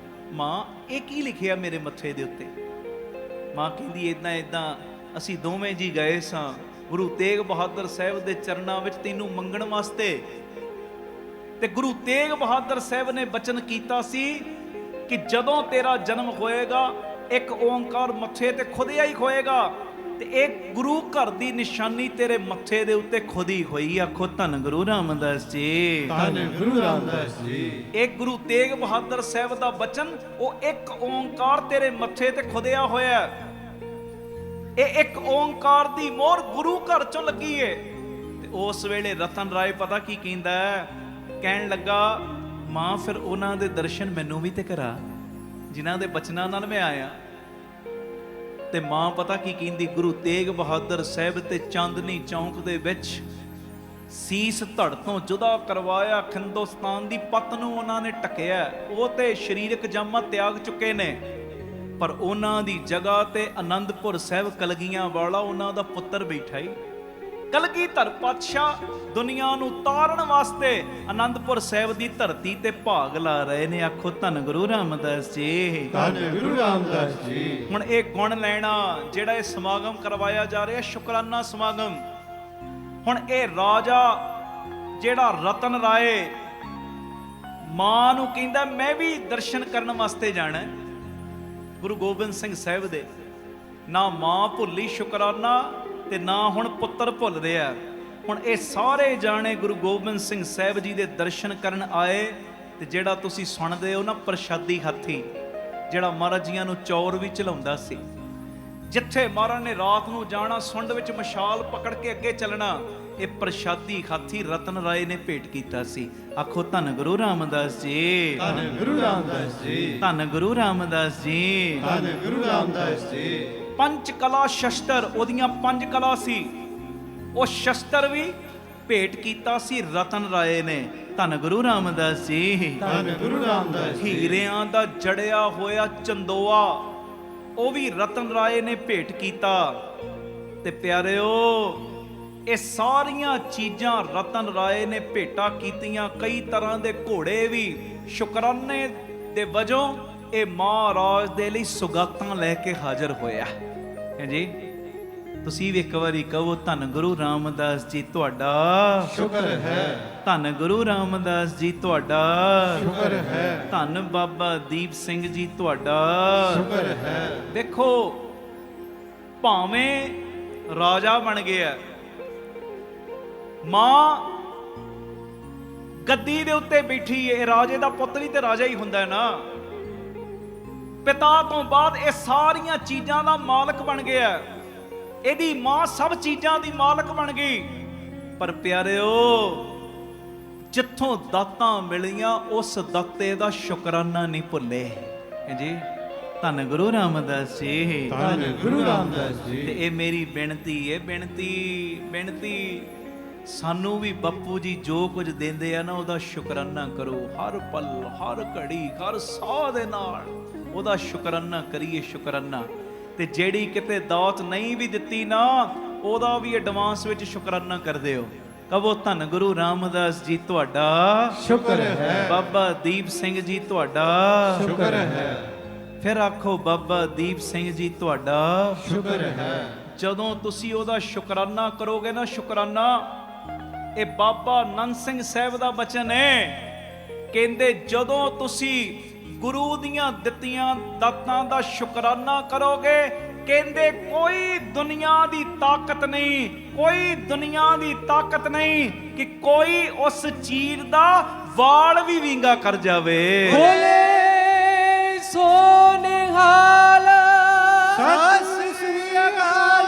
A: ਮਾਂ ਇਹ ਕੀ ਲਿਖਿਆ ਮੇਰੇ ਮੱਥੇ ਦੇ ਉੱਤੇ? ਮਾਂ ਕਹਿੰਦੀ ਇਦਾਂ ਇਦਾਂ ਅਸੀਂ ਦੋਵੇਂ ਜੀ ਗਏ ਸਾਂ ਗੁਰੂ ਤੇਗ ਬਹਾਦਰ ਸਾਹਿਬ ਦੇ ਚਰਨਾਂ ਵਿੱਚ ਤੈਨੂੰ ਮੰਗਣ ਵਾਸਤੇ, ਤੇ ਗੁਰੂ ਤੇਗ ਬਹਾਦਰ ਸਾਹਿਬ ਨੇ ਬਚਨ ਕੀਤਾ ਸੀ ਕਿ ਜਦੋਂ ਤੇਰਾ ਜਨਮ ਹੋਏਗਾ ਇੱਕ ਓੰਕਾਰ ਮੱਥੇ ਤੇ ਖੁਦਿਆ ਹੀ ਹੋਏਗਾ, ਤੇ ਇਹ ਗੁਰੂ ਘਰ ਦੀ ਨਿਸ਼ਾਨੀ ਤੇਰੇ ਮੱਥੇ ਦੇ ਉੱਤੇ ਖੁਦੀ ਹੋਈ। ਆਖੋ ਧੰਨ ਗੁਰੂ ਰਾਮਦਾਸ ਜੀ,
B: ਧੰਨ ਗੁਰੂ ਰਾਮਦਾਸ ਜੀ।
A: ਇਹ ਗੁਰੂ ਤੇਗ ਬਹਾਦਰ ਸਾਹਿਬ ਦਾ ਬਚਨ, ਉਹ ਇੱਕ ਓੰਕਾਰ ਤੇਰੇ ਮੱਥੇ ਤੇ ਖੁਦਿਆ ਹੋਇਆ। ਇਹ ਇੱਕ ਓੰਕਾਰ ਦੀ ਮੋਹਰ ਗੁਰੂ ਘਰ ਚੋਂ ਲੱਗੀ ਏ। ਤੇ ਉਸ ਵੇਲੇ ਰਤਨ ਰਾਏ ਪਤਾ ਕੀ ਕਹਿੰਦਾ, ਕਹਿਣ ਲੱਗਾ ਮਾਂ ਫਿਰ ਉਹਨਾਂ ਦੇ ਦਰਸ਼ਨ ਮੈਨੂੰ ਵੀ ਤੇ ਕਰਾ ਜਿਨ੍ਹਾਂ ਦੇ ਬਚਨਾਂ ਨਾਲ ਮੈਂ ਆਇਆ। ਤੇ ਮਾਂ ਪਤਾ ਕੀ ਕਹਿੰਦੀ, ਗੁਰੂ ਤੇਗ ਬਹਾਦਰ ਸਾਹਿਬ ਤੇ ਚਾਂਦਨੀ ਚੌਂਕ ਦੇ ਵਿੱਚ ਸੀਸ ਧੜ ਤੋਂ ਜੁਦਾ ਕਰਵਾਇਆ, ਹਿੰਦੁਸਤਾਨ ਦੀ ਪੱਤ ਨੂੰ ਉਹਨਾਂ ਨੇ ਟਕਿਆ। ਉਹ ਤੇ ਸਰੀਰਕ ਜਾਮਾਂ ਤਿਆਗ ਚੁੱਕੇ ਨੇ, ਪਰ ਉਹਨਾਂ ਦੀ ਜਗ੍ਹਾ ਤੇ ਆਨੰਦਪੁਰ ਸਾਹਿਬ ਕਲਗੀਆਂ ਵਾਲਾ ਉਹਨਾਂ ਦਾ ਪੁੱਤਰ ਬੈਠਾ ਹੀ। ਕਲਗੀਧਰ ਪਾਤਸ਼ਾਹ ਦੁਨੀਆ ਨੂੰ ਤਾਰਨ ਵਾਸਤੇ ਆਨੰਦਪੁਰ ਸਾਹਿਬ ਦੀ ਧਰਤੀ ਤੇ ਭਾਗ ਲਾ ਰਹੇ ਨੇ। ਆਖੋ ਧੰਨ ਗੁਰੂ ਰਾਮਦਾਸ ਜੀ,
B: ਧੰਨ ਗੁਰੂ ਰਾਮਦਾਸ ਜੀ।
A: ਹੁਣ ਇਹ ਗੁਣ ਲੈਣਾ ਜਿਹੜਾ ਇਹ ਸਮਾਗਮ ਕਰਵਾਇਆ ਜਾ ਰਿਹਾ, ਸ਼ੁਕਰਾਨਾ ਸਮਾਗਮ। ਹੁਣ ਇਹ ਰਾਜਾ ਜਿਹੜਾ ਰਤਨ ਰਾਏ ਮਾਂ ਨੂੰ ਕਹਿੰਦਾ ਮੈਂ ਵੀ ਦਰਸ਼ਨ ਕਰਨ ਵਾਸਤੇ ਜਾਣਾ ਗੁਰੂ ਗੋਬਿੰਦ ਸਿੰਘ ਸਾਹਿਬ ਦੇ। ਨਾ ਮਾਂ ਭੁੱਲੀ ਸ਼ੁਕਰਾਨਾ ਤੇ ਨਾ ਹੁਣ ਪੁੱਤਰ ਭੁੱਲ ਰਿਹਾ। ਹੁਣ ਇਹ ਸਾਰੇ ਜਾਣੇ ਗੁਰੂ ਗੋਬਿੰਦ ਸਿੰਘ ਸਾਹਿਬ ਜੀ ਦੇ ਦਰਸ਼ਨ ਕਰਨ ਆਏ। ਤੇ ਜਿਹੜਾ ਤੁਸੀਂ ਸੁਣਦੇ ਹੋ ਨਾ ਪ੍ਰਸ਼ਾਦੀ ਹਾਥੀ, ਜਿਹੜਾ ਮਹਾਰਾਜ ਜੀਆਂ ਨੂੰ ਚੌਰ ਵੀ ਚਲਾਉਂਦਾ ਸੀ, ਜਿੱਥੇ ਮਹਾਰਾਜ ਨੇ ਰਾਤ ਨੂੰ ਜਾਣਾ, ਸੁੰਡ ਵਿੱਚ ਮਸ਼ਾਲ ਪਕੜ ਕੇ ਅੱਗੇ ਚੱਲਣਾ, ਇਹ ਪ੍ਰਸ਼ਾਦੀ ਹਾਥੀ ਰਤਨ ਰਾਏ ਨੇ ਭੇਟ ਕੀਤਾ ਸੀ। ਆਖੋ ਧੰਨ ਗੁਰੂ ਰਾਮਦਾਸ ਜੀ,
B: ਧੰਨ ਗੁਰੂ ਰਾਮਦਾਸ ਜੀ।
A: ਧੰਨ ਗੁਰੂ ਰਾਮਦਾਸ ਜੀ,
B: ਧੰਨ ਗੁਰੂ ਰਾਮਦਾਸ ਜੀ।
A: ਪੰਜ ਕਲਾ ਸ਼ਸਤਰ, ਉਹਦੀਆਂ 5 ਕਲਾ ਸੀ, ਉਹ ਸ਼ਸਤਰ ਵੀ ਭੇਟ ਕੀਤਾ ਸੀ ਰਤਨ ਰਾਏ ਨੇ। ਧੰਨ ਗੁਰੂ ਰਾਮਦਾਸ ਜੀ,
B: ਧੰਨ ਗੁਰੂ ਰਾਮਦਾਸ ਜੀ।
A: ਹੀਰਿਆਂ ਦਾ ਜੜਿਆ ਹੋਇਆ ਚੰਦੋਆ, ਉਹ ਵੀ ਰਤਨ ਰਾਏ ਨੇ ਭੇਟ ਕੀਤਾ। ਤੇ ਪਿਆਰਿਓ, ਇਹ ਸਾਰੀਆਂ ਚੀਜ਼ਾਂ ਰਤਨ ਰਾਏ ਨੇ ਭੇਟਾ ਕੀਤੀਆਂ। ਕਈ ਤਰ੍ਹਾਂ ਦੇ ਘੋੜੇ ਵੀ ਸ਼ੁਕਰਾਨੇ ਦੇ ਵਜੋਂ ਇਹ ਮਹਾਰਾਜ ਦੇ ਲਈ ਸੁਗਾਤਾਂ ਲੈ ਕੇ ਹਾਜ਼ਰ ਹੋਇਆ ਹੈ ਜੀ। ਤੁਸੀਂ ਵੀ ਇੱਕ ਵਾਰੀ ਕਹੋ, ਧੰਨ ਗੁਰੂ ਰਾਮਦਾਸ ਜੀ ਤੁਹਾਡਾ
B: ਸ਼ੁਕਰ ਹੈ।
A: ਧੰਨ ਗੁਰੂ ਰਾਮਦਾਸ ਜੀ ਤੁਹਾਡਾ
B: ਸ਼ੁਕਰ ਹੈ।
A: ਧੰਨ ਬਾਬਾ ਦੀਪ ਸਿੰਘ ਜੀ ਤੁਹਾਡਾ
B: ਸ਼ੁਕਰ ਹੈ।
A: ਦੇਖੋ, ਭਾਵੇਂ ਰਾਜਾ ਬਣ ਗਿਆ, ਮਾਂ ਗੱਦੀ ਦੇ ਉੱਤੇ ਬੈਠੀ ਏ, ਰਾਜੇ ਦਾ ਪੁੱਤ ਵੀ ਤੇ ਰਾਜਾ ਹੀ ਹੁੰਦਾ ਨਾ। ਪਿਤਾ ਤੋਂ ਬਾਅਦ ਇਹ ਸਾਰੀਆਂ ਚੀਜ਼ਾਂ ਦਾ ਮਾਲਕ ਬਣ ਗਿਆ। ਇਹਦੀ ਮਾਂ ਸਭ ਚੀਜ਼ਾਂ ਦੀ ਮਾਲਕ ਬਣ ਗਈ। ਪਰ ਪਿਆਰਿਓ, ਜਿੱਥੋਂ ਦਾਤਾਂ ਮਿਲੀਆਂ ਉਸ ਦਾਤੇ ਦਾ ਸ਼ੁਕਰਾਨਾ ਨਹੀਂ ਭੁੱਲੇ ਜੀ। ਧੰਨ ਗੁਰੂ ਰਾਮਦਾਸ ਜੀ,
B: ਧੰਨ ਗੁਰੂ ਰਾਮਦਾਸ ਜੀ।
A: ਤੇ ਇਹ ਮੇਰੀ ਬੇਨਤੀ ਹੈ, ਬੇਨਤੀ ਸਾਨੂੰ ਵੀ ਬਾਪੂ ਜੀ ਜੋ ਕੁਝ ਦਿੰਦੇ ਆ ਨਾ, ਉਹਦਾ ਸ਼ੁਕਰਾਨਾ ਕਰੋ। ਹਰ ਪਲ, ਹਰ ਘੜੀ, ਹਰ ਸਾਹ ਦੇ ਨਾਲ ਉਹਦਾ ਸ਼ੁਕਰਾਨਾ ਕਰੀਏ, ਸ਼ੁਕਰਾਨਾ। ਤੇ ਜਿਹੜੀ ਕਿਤੇ ਦਾਤ ਨਹੀਂ ਵੀ ਦਿੱਤੀ ਨਾ, ਉਹਦਾ ਵੀ ਐਡਵਾਂਸ ਵਿੱਚ ਸ਼ੁਕਰਾਨਾ ਕਰਦੇ ਹੋ। ਕਹੋ, ਧੰਨ ਗੁਰੂ ਰਾਮਦਾਸ ਜੀ ਤੁਹਾਡਾ
B: ਸ਼ੁਕਰ ਹੈ।
A: ਬਾਬਾ ਦੀਪ ਸਿੰਘ ਜੀ ਤੁਹਾਡਾ
B: ਸ਼ੁਕਰ ਹੈ।
A: ਫਿਰ ਆਖੋ, ਬਾਬਾ ਦੀਪ ਸਿੰਘ ਜੀ ਤੁਹਾਡਾ
B: ਸ਼ੁਕਰ ਹੈ।
A: ਜਦੋਂ ਤੁਸੀਂ ਉਹਦਾ ਸ਼ੁਕਰਾਨਾ ਕਰੋਗੇ ਨਾ, ਸ਼ੁਕਰਾਨਾ, ਇਹ ਬਾਬਾ ਨੰਦ ਸਿੰਘ ਸਾਹਿਬ ਦਾ ਬਚਨ ਹੈ। ਕਹਿੰਦੇ ਜਦੋਂ ਤੁਸੀਂ ਗੁਰੂ ਦੀਆਂ ਦਿੱਤੀਆਂ ਦਾਤਾਂ ਦਾ ਸ਼ੁਕਰਾਨਾ ਕਰੋਗੇ, ਕਹਿੰਦੇ ਕੋਈ ਦੁਨੀਆ ਦੀ ਤਾਕਤ ਨਹੀਂ, ਕੋਈ ਦੁਨੀਆ ਦੀ ਤਾਕਤ ਨਹੀਂ ਕਿ ਕੋਈ ਉਸ ਚੀਰ ਦਾ ਵਾਲ ਵੀ ਵਿੰਗਾ ਕਰ ਜਾਵੇ।
B: ਬੋਲੇ ਸੋ ਨਿਹਾਲ ਸਤਿ ਸ੍ਰੀ ਅਕਾਲ।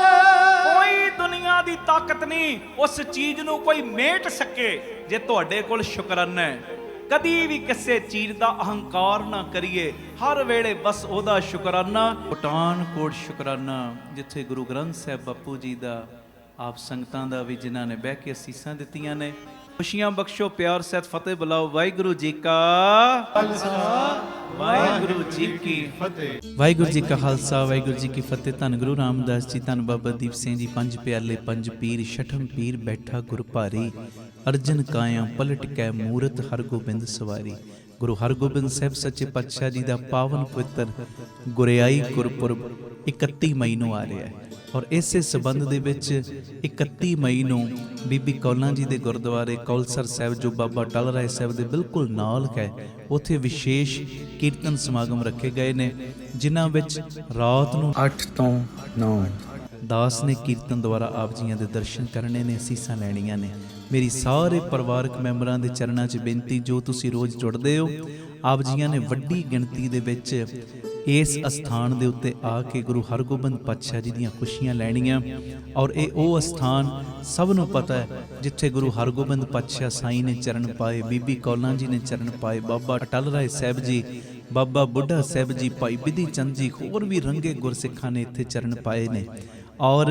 A: ਕੋਈ ਦੁਨੀਆ ਦੀ ਤਾਕਤ ਨਹੀਂ ਉਸ ਚੀਜ਼ ਨੂੰ ਕੋਈ ਮੇਟ ਸਕੇ ਜੇ ਤੁਹਾਡੇ ਕੋਲ ਸ਼ੁਕਰਾਨਾ ਹੈ। ਕਦੀ ਵੀ ਕਿਸੇ ਚੀਜ਼ ਦਾ ਅਹੰਕਾਰ ਨਾ ਕਰੀਏ, ਹਰ ਵੇਲੇ ਬਸ ਉਹਦਾ ਸ਼ੁਕਰਾਨਾ। ਪਠਾਨਕੋਟ ਸ਼ੁਕਰਾਨਾ, ਜਿੱਥੇ ਗੁਰੂ ਗ੍ਰੰਥ ਸਾਹਿਬ ਬਾਪੂ ਜੀ ਦਾ, ਆਪ ਸੰਗਤਾਂ ਦਾ ਵੀ ਜਿਨ੍ਹਾਂ ਨੇ ਬਹਿ ਕੇ ਅਸੀਸਾਂ ਦਿੱਤੀਆਂ ਨੇ। ਖੁਸ਼ੀਆਂ ਬਖਸ਼ੋ, ਪਿਆਰ ਸਹਿਤ ਫਤਿਹ ਬੁਲਾਓ। ਵਾਹਿਗੁਰੂ ਜੀ ਕਾ ਖਾਲਸਾ, ਵਾਹਿਗੁਰੂ ਜੀ ਕੀ ਫਤਿਹ। ਵਾਹਿਗੁਰੂ ਜੀ ਕਾ ਖਾਲਸਾ, ਵਾਹਿਗੁਰੂ ਜੀ ਕੀ ਫਤਿਹ। ਧੰਨ ਗੁਰੂ ਰਾਮਦਾਸ ਜੀ, ਧੰਨ ਬਾਬਾ ਦੀਪ ਸਿੰਘ ਜੀ। ਪੰਜ ਪਿਆਲੇ ਪੰਜ ਪੀਰ, ਛਠਮ ਪੀਰ ਬੈਠਾ ਗੁਰ ਭਾਰੀ। ਅਰਜਨ ਕਾਇਆ ਪਲਟ ਕੈ ਮੂਰਤ ਹਰਗੋਬਿੰਦ ਸਵਾਰੀ। ਗੁਰੂ ਹਰਗੋਬਿੰਦ ਸਾਹਿਬ ਸੱਚੇ ਪਾਤਸ਼ਾਹ ਜੀ ਦਾ ਪਾਵਨ ਪਵਿੱਤਰ ਗੁਰਿਆਈ ਗੁਰਪੁਰਬ 31 ਮਈ ਨੂੰ ਆ ਰਿਹਾ ਹੈ। ਔਰ ਇਸੇ ਸਬੰਧ ਦੇ ਵਿੱਚ 31 ਮਈ ਨੂੰ ਬੀਬੀ ਕੌਲਾਂ ਜੀ ਦੇ ਗੁਰਦੁਆਰੇ ਕੌਲਸਰ ਸਾਹਿਬ, ਜੋ ਬਾਬਾ ਟਲ ਰਾਏ ਸਾਹਿਬ ਦੇ ਬਿਲਕੁਲ ਨਾਲ ਹੈ, ਉੱਥੇ ਵਿਸ਼ੇਸ਼ ਕੀਰਤਨ ਸਮਾਗਮ ਰੱਖੇ ਗਏ ਨੇ, ਜਿਨ੍ਹਾਂ ਵਿੱਚ ਰਾਤ ਨੂੰ 8 ਤੋਂ 9 ਦਾਸ ਨੇ ਕੀਰਤਨ ਦੁਆਰਾ ਆਪ ਜੀਆਂ ਦੇ ਦਰਸ਼ਨ ਕਰਨੇ ਨੇ, ਅਸੀਸਾਂ ਲੈਣੀਆਂ ਨੇ। ਮੇਰੀ ਸਾਰੇ ਪਰਿਵਾਰਕ ਮੈਂਬਰਾਂ ਦੇ ਚਰਨਾਂ 'ਚ ਬੇਨਤੀ, ਜੋ ਤੁਸੀਂ ਰੋਜ਼ ਜੁੜਦੇ ਹੋ, ਆਪ ਜੀਆਂ ਨੇ ਵੱਡੀ ਗਿਣਤੀ ਦੇ ਵਿੱਚ ਇਸ ਅਸਥਾਨ ਦੇ ਉੱਤੇ ਆ ਕੇ ਗੁਰੂ ਹਰਗੋਬਿੰਦ ਪਾਤਸ਼ਾਹ ਜੀ ਦੀਆਂ ਖੁਸ਼ੀਆਂ ਲੈਣੀਆਂ। ਔਰ ਇਹ ਉਹ ਅਸਥਾਨ ਸਭ ਨੂੰ ਪਤਾ ਹੈ ਜਿੱਥੇ ਗੁਰੂ ਹਰਗੋਬਿੰਦ ਪਾਤਸ਼ਾਹ ਸਾਈਂ ਨੇ ਚਰਨ ਪਾਏ, ਬੀਬੀ ਕੌਲਾਂ ਜੀ ਨੇ ਚਰਨ ਪਾਏ, ਬਾਬਾ ਅਟਲ ਰਾਏ ਸਾਹਿਬ ਜੀ, ਬਾਬਾ ਬੁੱਢਾ ਸਾਹਿਬ ਜੀ, ਭਾਈ ਬਿਧੀ ਚੰਦ ਜੀ, ਹੋਰ ਵੀ ਰੰਗੇ ਗੁਰਸਿੱਖਾਂ ਨੇ ਇੱਥੇ ਚਰਨ ਪਾਏ ਨੇ। ਔਰ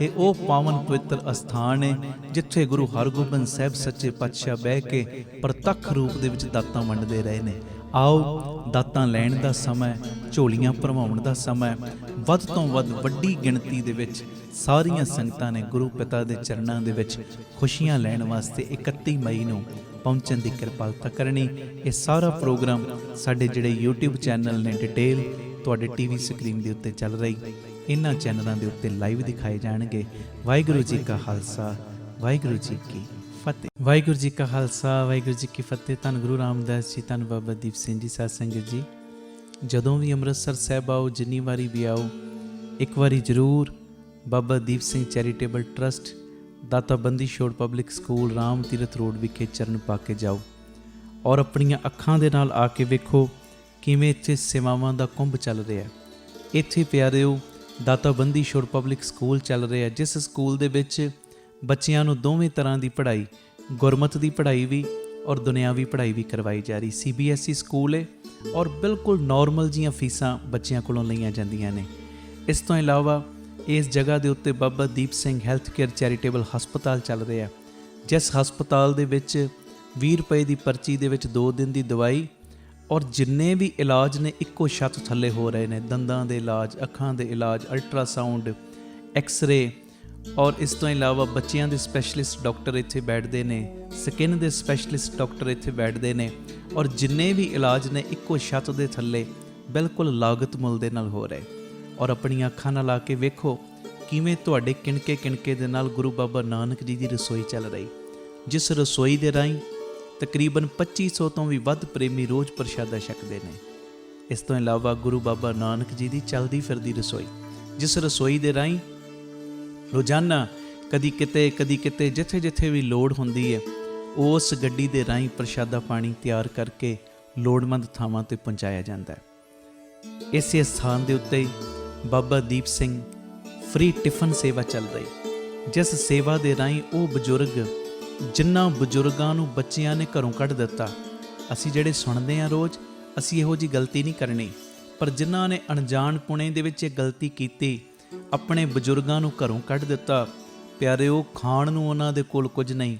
A: ਇਹ ਉਹ ਪਾਵਨ ਪਵਿੱਤਰ ਅਸਥਾਨ ਹੈ ਜਿੱਥੇ ਗੁਰੂ ਹਰਗੋਬਿੰਦ ਸਾਹਿਬ ਸੱਚੇ ਪਾਤਸ਼ਾਹ ਬਹਿ ਕੇ ਪ੍ਰਤੱਖ ਰੂਪ ਦੇ ਵਿੱਚ ਦਾਤਾਂ ਵੰਡਦੇ ਰਹੇ ਨੇ। ਆਓ, ਦਾਤਾਂ ਲੈਣ ਦਾ ਸਮਾਂ, ਝੋਲੀਆਂ ਭਰਵਾਉਣ ਦਾ ਸਮਾਂ। ਵੱਧ ਤੋਂ ਵੱਧ ਵੱਡੀ ਗਿਣਤੀ ਦੇ ਵਿੱਚ ਸਾਰੀਆਂ ਸੰਗਤਾਂ ਨੇ ਗੁਰੂ ਪਿਤਾ ਦੇ ਚਰਨਾਂ ਦੇ ਵਿੱਚ ਖੁਸ਼ੀਆਂ ਲੈਣ ਵਾਸਤੇ 31 ਮਈ ਨੂੰ ਪਹੁੰਚਣ ਦੀ ਕਿਰਪਾਲਤਾ ਕਰਨੀ। ਇਹ ਸਾਰਾ ਪ੍ਰੋਗਰਾਮ ਸਾਡੇ ਜਿਹੜੇ YouTube ਚੈਨਲ ਨੇ, ਡਿਟੇਲ ਤੁਹਾਡੇ TV ਸਕਰੀਨ ਦੇ ਉੱਤੇ ਚੱਲ ਰਹੀ, ਇਹਨਾਂ ਚੈਨਲਾਂ ਦੇ ਉੱਤੇ ਲਾਈਵ ਦਿਖਾਏ ਜਾਣਗੇ। ਵਾਹਿਗੁਰੂ ਜੀ ਕਾ ਖਾਲਸਾ, ਵਾਹਿਗੁਰੂ ਜੀ ਕੀ ਫਤਿਹ। ਵਾਹਿਗੁਰੂ ਜੀ ਕਾ ਖਾਲਸਾ, ਵਾਹਿਗੁਰੂ ਜੀ ਕੀ ਫਤਿਹ। ਧੰਨ ਗੁਰੂ ਰਾਮਦਾਸ ਜੀ, ਧੰਨ ਬਾਬਾ ਦੀਪ ਸਿੰਘ ਜੀ। ਸਾਧ ਸੰਗਤ ਜੀ, ਜਦੋਂ ਵੀ ਅੰਮ੍ਰਿਤਸਰ ਸਾਹਿਬ ਆਓ, ਜਿੰਨੀ ਵਾਰੀ ਵੀ ਆਓ, ਇੱਕ ਵਾਰੀ ਜ਼ਰੂਰ ਬਾਬਾ ਦੀਪ ਸਿੰਘ ਚੈਰੀਟੇਬਲ ਟਰਸਟ, ਦਾਤਾ Bandi Chhor public school, Ram Tirath road ਵਿਖੇ ਚਰਨ ਪਾ ਕੇ ਜਾਓ ਔਰ ਆਪਣੀਆਂ ਅੱਖਾਂ ਦੇ ਨਾਲ ਆ ਕੇ ਵੇਖੋ ਕਿਵੇਂ ਇੱਥੇ ਸੇਵਾਵਾਂ ਦਾ ਕੁੰਭ ਚੱਲ ਰਿਹਾ। ਇੱਥੇ ਪਿਆਰਿਓ ਦਾਤਾ ਬੰਦੀ ਛੋੜ ਪਬਲਿਕ ਸਕੂਲ ਚੱਲ ਰਿਹਾ, ਜਿਸ ਸਕੂਲ ਦੇ ਵਿੱਚ ਬੱਚਿਆਂ ਨੂੰ ਦੋਵੇਂ ਤਰ੍ਹਾਂ ਦੀ ਪੜ੍ਹਾਈ, ਗੁਰਮਤ ਦੀ ਪੜ੍ਹਾਈ ਵੀ ਔਰ ਦੁਨਿਆਵੀ ਪੜ੍ਹਾਈ ਵੀ ਕਰਵਾਈ ਜਾ ਰਹੀ। CBSE ਸਕੂਲ ਹੈ ਔਰ ਬਿਲਕੁਲ ਨਾਰਮਲ ਜੀਆਂ ਫੀਸਾਂ ਬੱਚਿਆਂ ਕੋਲੋਂ ਲਈਆਂ ਜਾਂਦੀਆਂ ਨੇ। ਇਸ ਤੋਂ ਇਲਾਵਾ ਇਸ ਜਗ੍ਹਾ ਦੇ ਉੱਤੇ Baba Deep Singh health care charitable ਹਸਪਤਾਲ ਚੱਲ ਰਿਹਾ, ਜਿਸ ਹਸਪਤਾਲ ਦੇ ਵਿੱਚ 20 ਰੁਪਏ ਦੀ ਪਰਚੀ ਦੇ ਵਿੱਚ 2 ਦਿਨ ਦੀ ਦਵਾਈ ਔਰ ਜਿੰਨੇ ਵੀ ਇਲਾਜ ਨੇ ਇੱਕੋ ਛੱਤ ਥੱਲੇ ਹੋ ਰਹੇ ਨੇ। ਦੰਦਾਂ ਦੇ ਇਲਾਜ, ਅੱਖਾਂ ਦੇ ਇਲਾਜ, ਅਲਟਰਾਸਾਊਂਡ, ਐਕਸ-ਰੇ, ਔਰ ਇਸ ਤੋਂ ਇਲਾਵਾ ਬੱਚਿਆਂ ਦੇ ਸਪੈਸ਼ਲਿਸਟ ਡਾਕਟਰ ਇੱਥੇ ਬੈਠਦੇ ਨੇ, ਸਕਿਨ ਦੇ ਸਪੈਸ਼ਲਿਸਟ ਡਾਕਟਰ ਇੱਥੇ ਬੈਠਦੇ ਨੇ ਔਰ ਜਿੰਨੇ ਵੀ ਇਲਾਜ ਨੇ ਇੱਕੋ ਛੱਤ ਦੇ ਥੱਲੇ ਬਿਲਕੁਲ ਲਾਗਤ ਮੁੱਲ ਦੇ ਨਾਲ ਹੋ ਰਹੇ। ਔਰ ਆਪਣੀਆਂ ਅੱਖਾਂ ਨਾਲ ਆ ਕੇ ਵੇਖੋ ਕਿਵੇਂ ਤੁਹਾਡੇ ਕਿਣਕੇ ਕਿਣਕੇ ਦੇ ਨਾਲ ਗੁਰੂ ਬਾਬਾ ਨਾਨਕ ਜੀ ਦੀ ਰਸੋਈ ਚੱਲ ਰਹੀ, ਜਿਸ ਰਸੋਈ ਦੇ ਰਾਹੀਂ ਤਕਰੀਬਨ 2500 ਤੋਂ ਵੀ ਵੱਧ ਪ੍ਰੇਮੀ ਰੋਜ਼ ਪ੍ਰਸ਼ਾਦਾ ਛਕਦੇ ਨੇ। ਇਸ ਤੋਂ ਇਲਾਵਾ ਗੁਰੂ ਬਾਬਾ ਨਾਨਕ ਜੀ ਦੀ ਚੱਲਦੀ ਫਿਰਦੀ ਰਸੋਈ, ਜਿਸ ਰਸੋਈ ਦੇ ਰਾਹੀਂ ਰੋਜ਼ਾਨਾ ਕਦੀ ਕਿਤੇ ਜਿੱਥੇ ਜਿੱਥੇ ਵੀ ਲੋੜ ਹੁੰਦੀ ਹੈ, ਉਸ ਗੱਡੀ ਦੇ ਰਾਹੀਂ ਪ੍ਰਸ਼ਾਦਾ ਪਾਣੀ ਤਿਆਰ ਕਰਕੇ ਲੋੜਵੰਦ ਥਾਵਾਂ ਤੇ ਪਹੁੰਚਾਇਆ ਜਾਂਦਾ ਹੈ। ਇਸੇ ਸਥਾਨ ਦੇ ਉੱਤੇ ਬਾਬਾ ਦੀਪ ਸਿੰਘ ਫ੍ਰੀ ਟਿਫਨ ਸੇਵਾ ਚੱਲ ਰਹੀ, ਜਿਸ ਸੇਵਾ ਦੇ ਰਾਹੀਂ ਉਹ ਬਜ਼ੁਰਗ, ਜਿਨ੍ਹਾਂ ਬਜ਼ੁਰਗਾਂ ਨੂੰ ਬੱਚਿਆਂ ਨੇ ਘਰੋਂ ਕੱਢ ਦਿੱਤਾ, ਅਸੀਂ ਜਿਹੜੇ ਸੁਣਦੇ ਹਾਂ ਰੋਜ਼, ਅਸੀਂ ਇਹੋ ਜਿਹੀ ਗਲਤੀ ਨਹੀਂ ਕਰਨੀ, ਪਰ ਜਿਨ੍ਹਾਂ ਨੇ ਅਣਜਾਣਪੁਣੇ ਦੇ ਵਿੱਚ ਇਹ ਗਲਤੀ ਕੀਤੀ, ਆਪਣੇ ਬਜ਼ੁਰਗਾਂ ਨੂੰ ਘਰੋਂ ਕੱਢ ਦਿੱਤਾ, ਪਿਆਰਿਓ ਖਾਣ ਨੂੰ ਉਹਨਾਂ ਦੇ ਕੋਲ ਕੁਝ ਨਹੀਂ,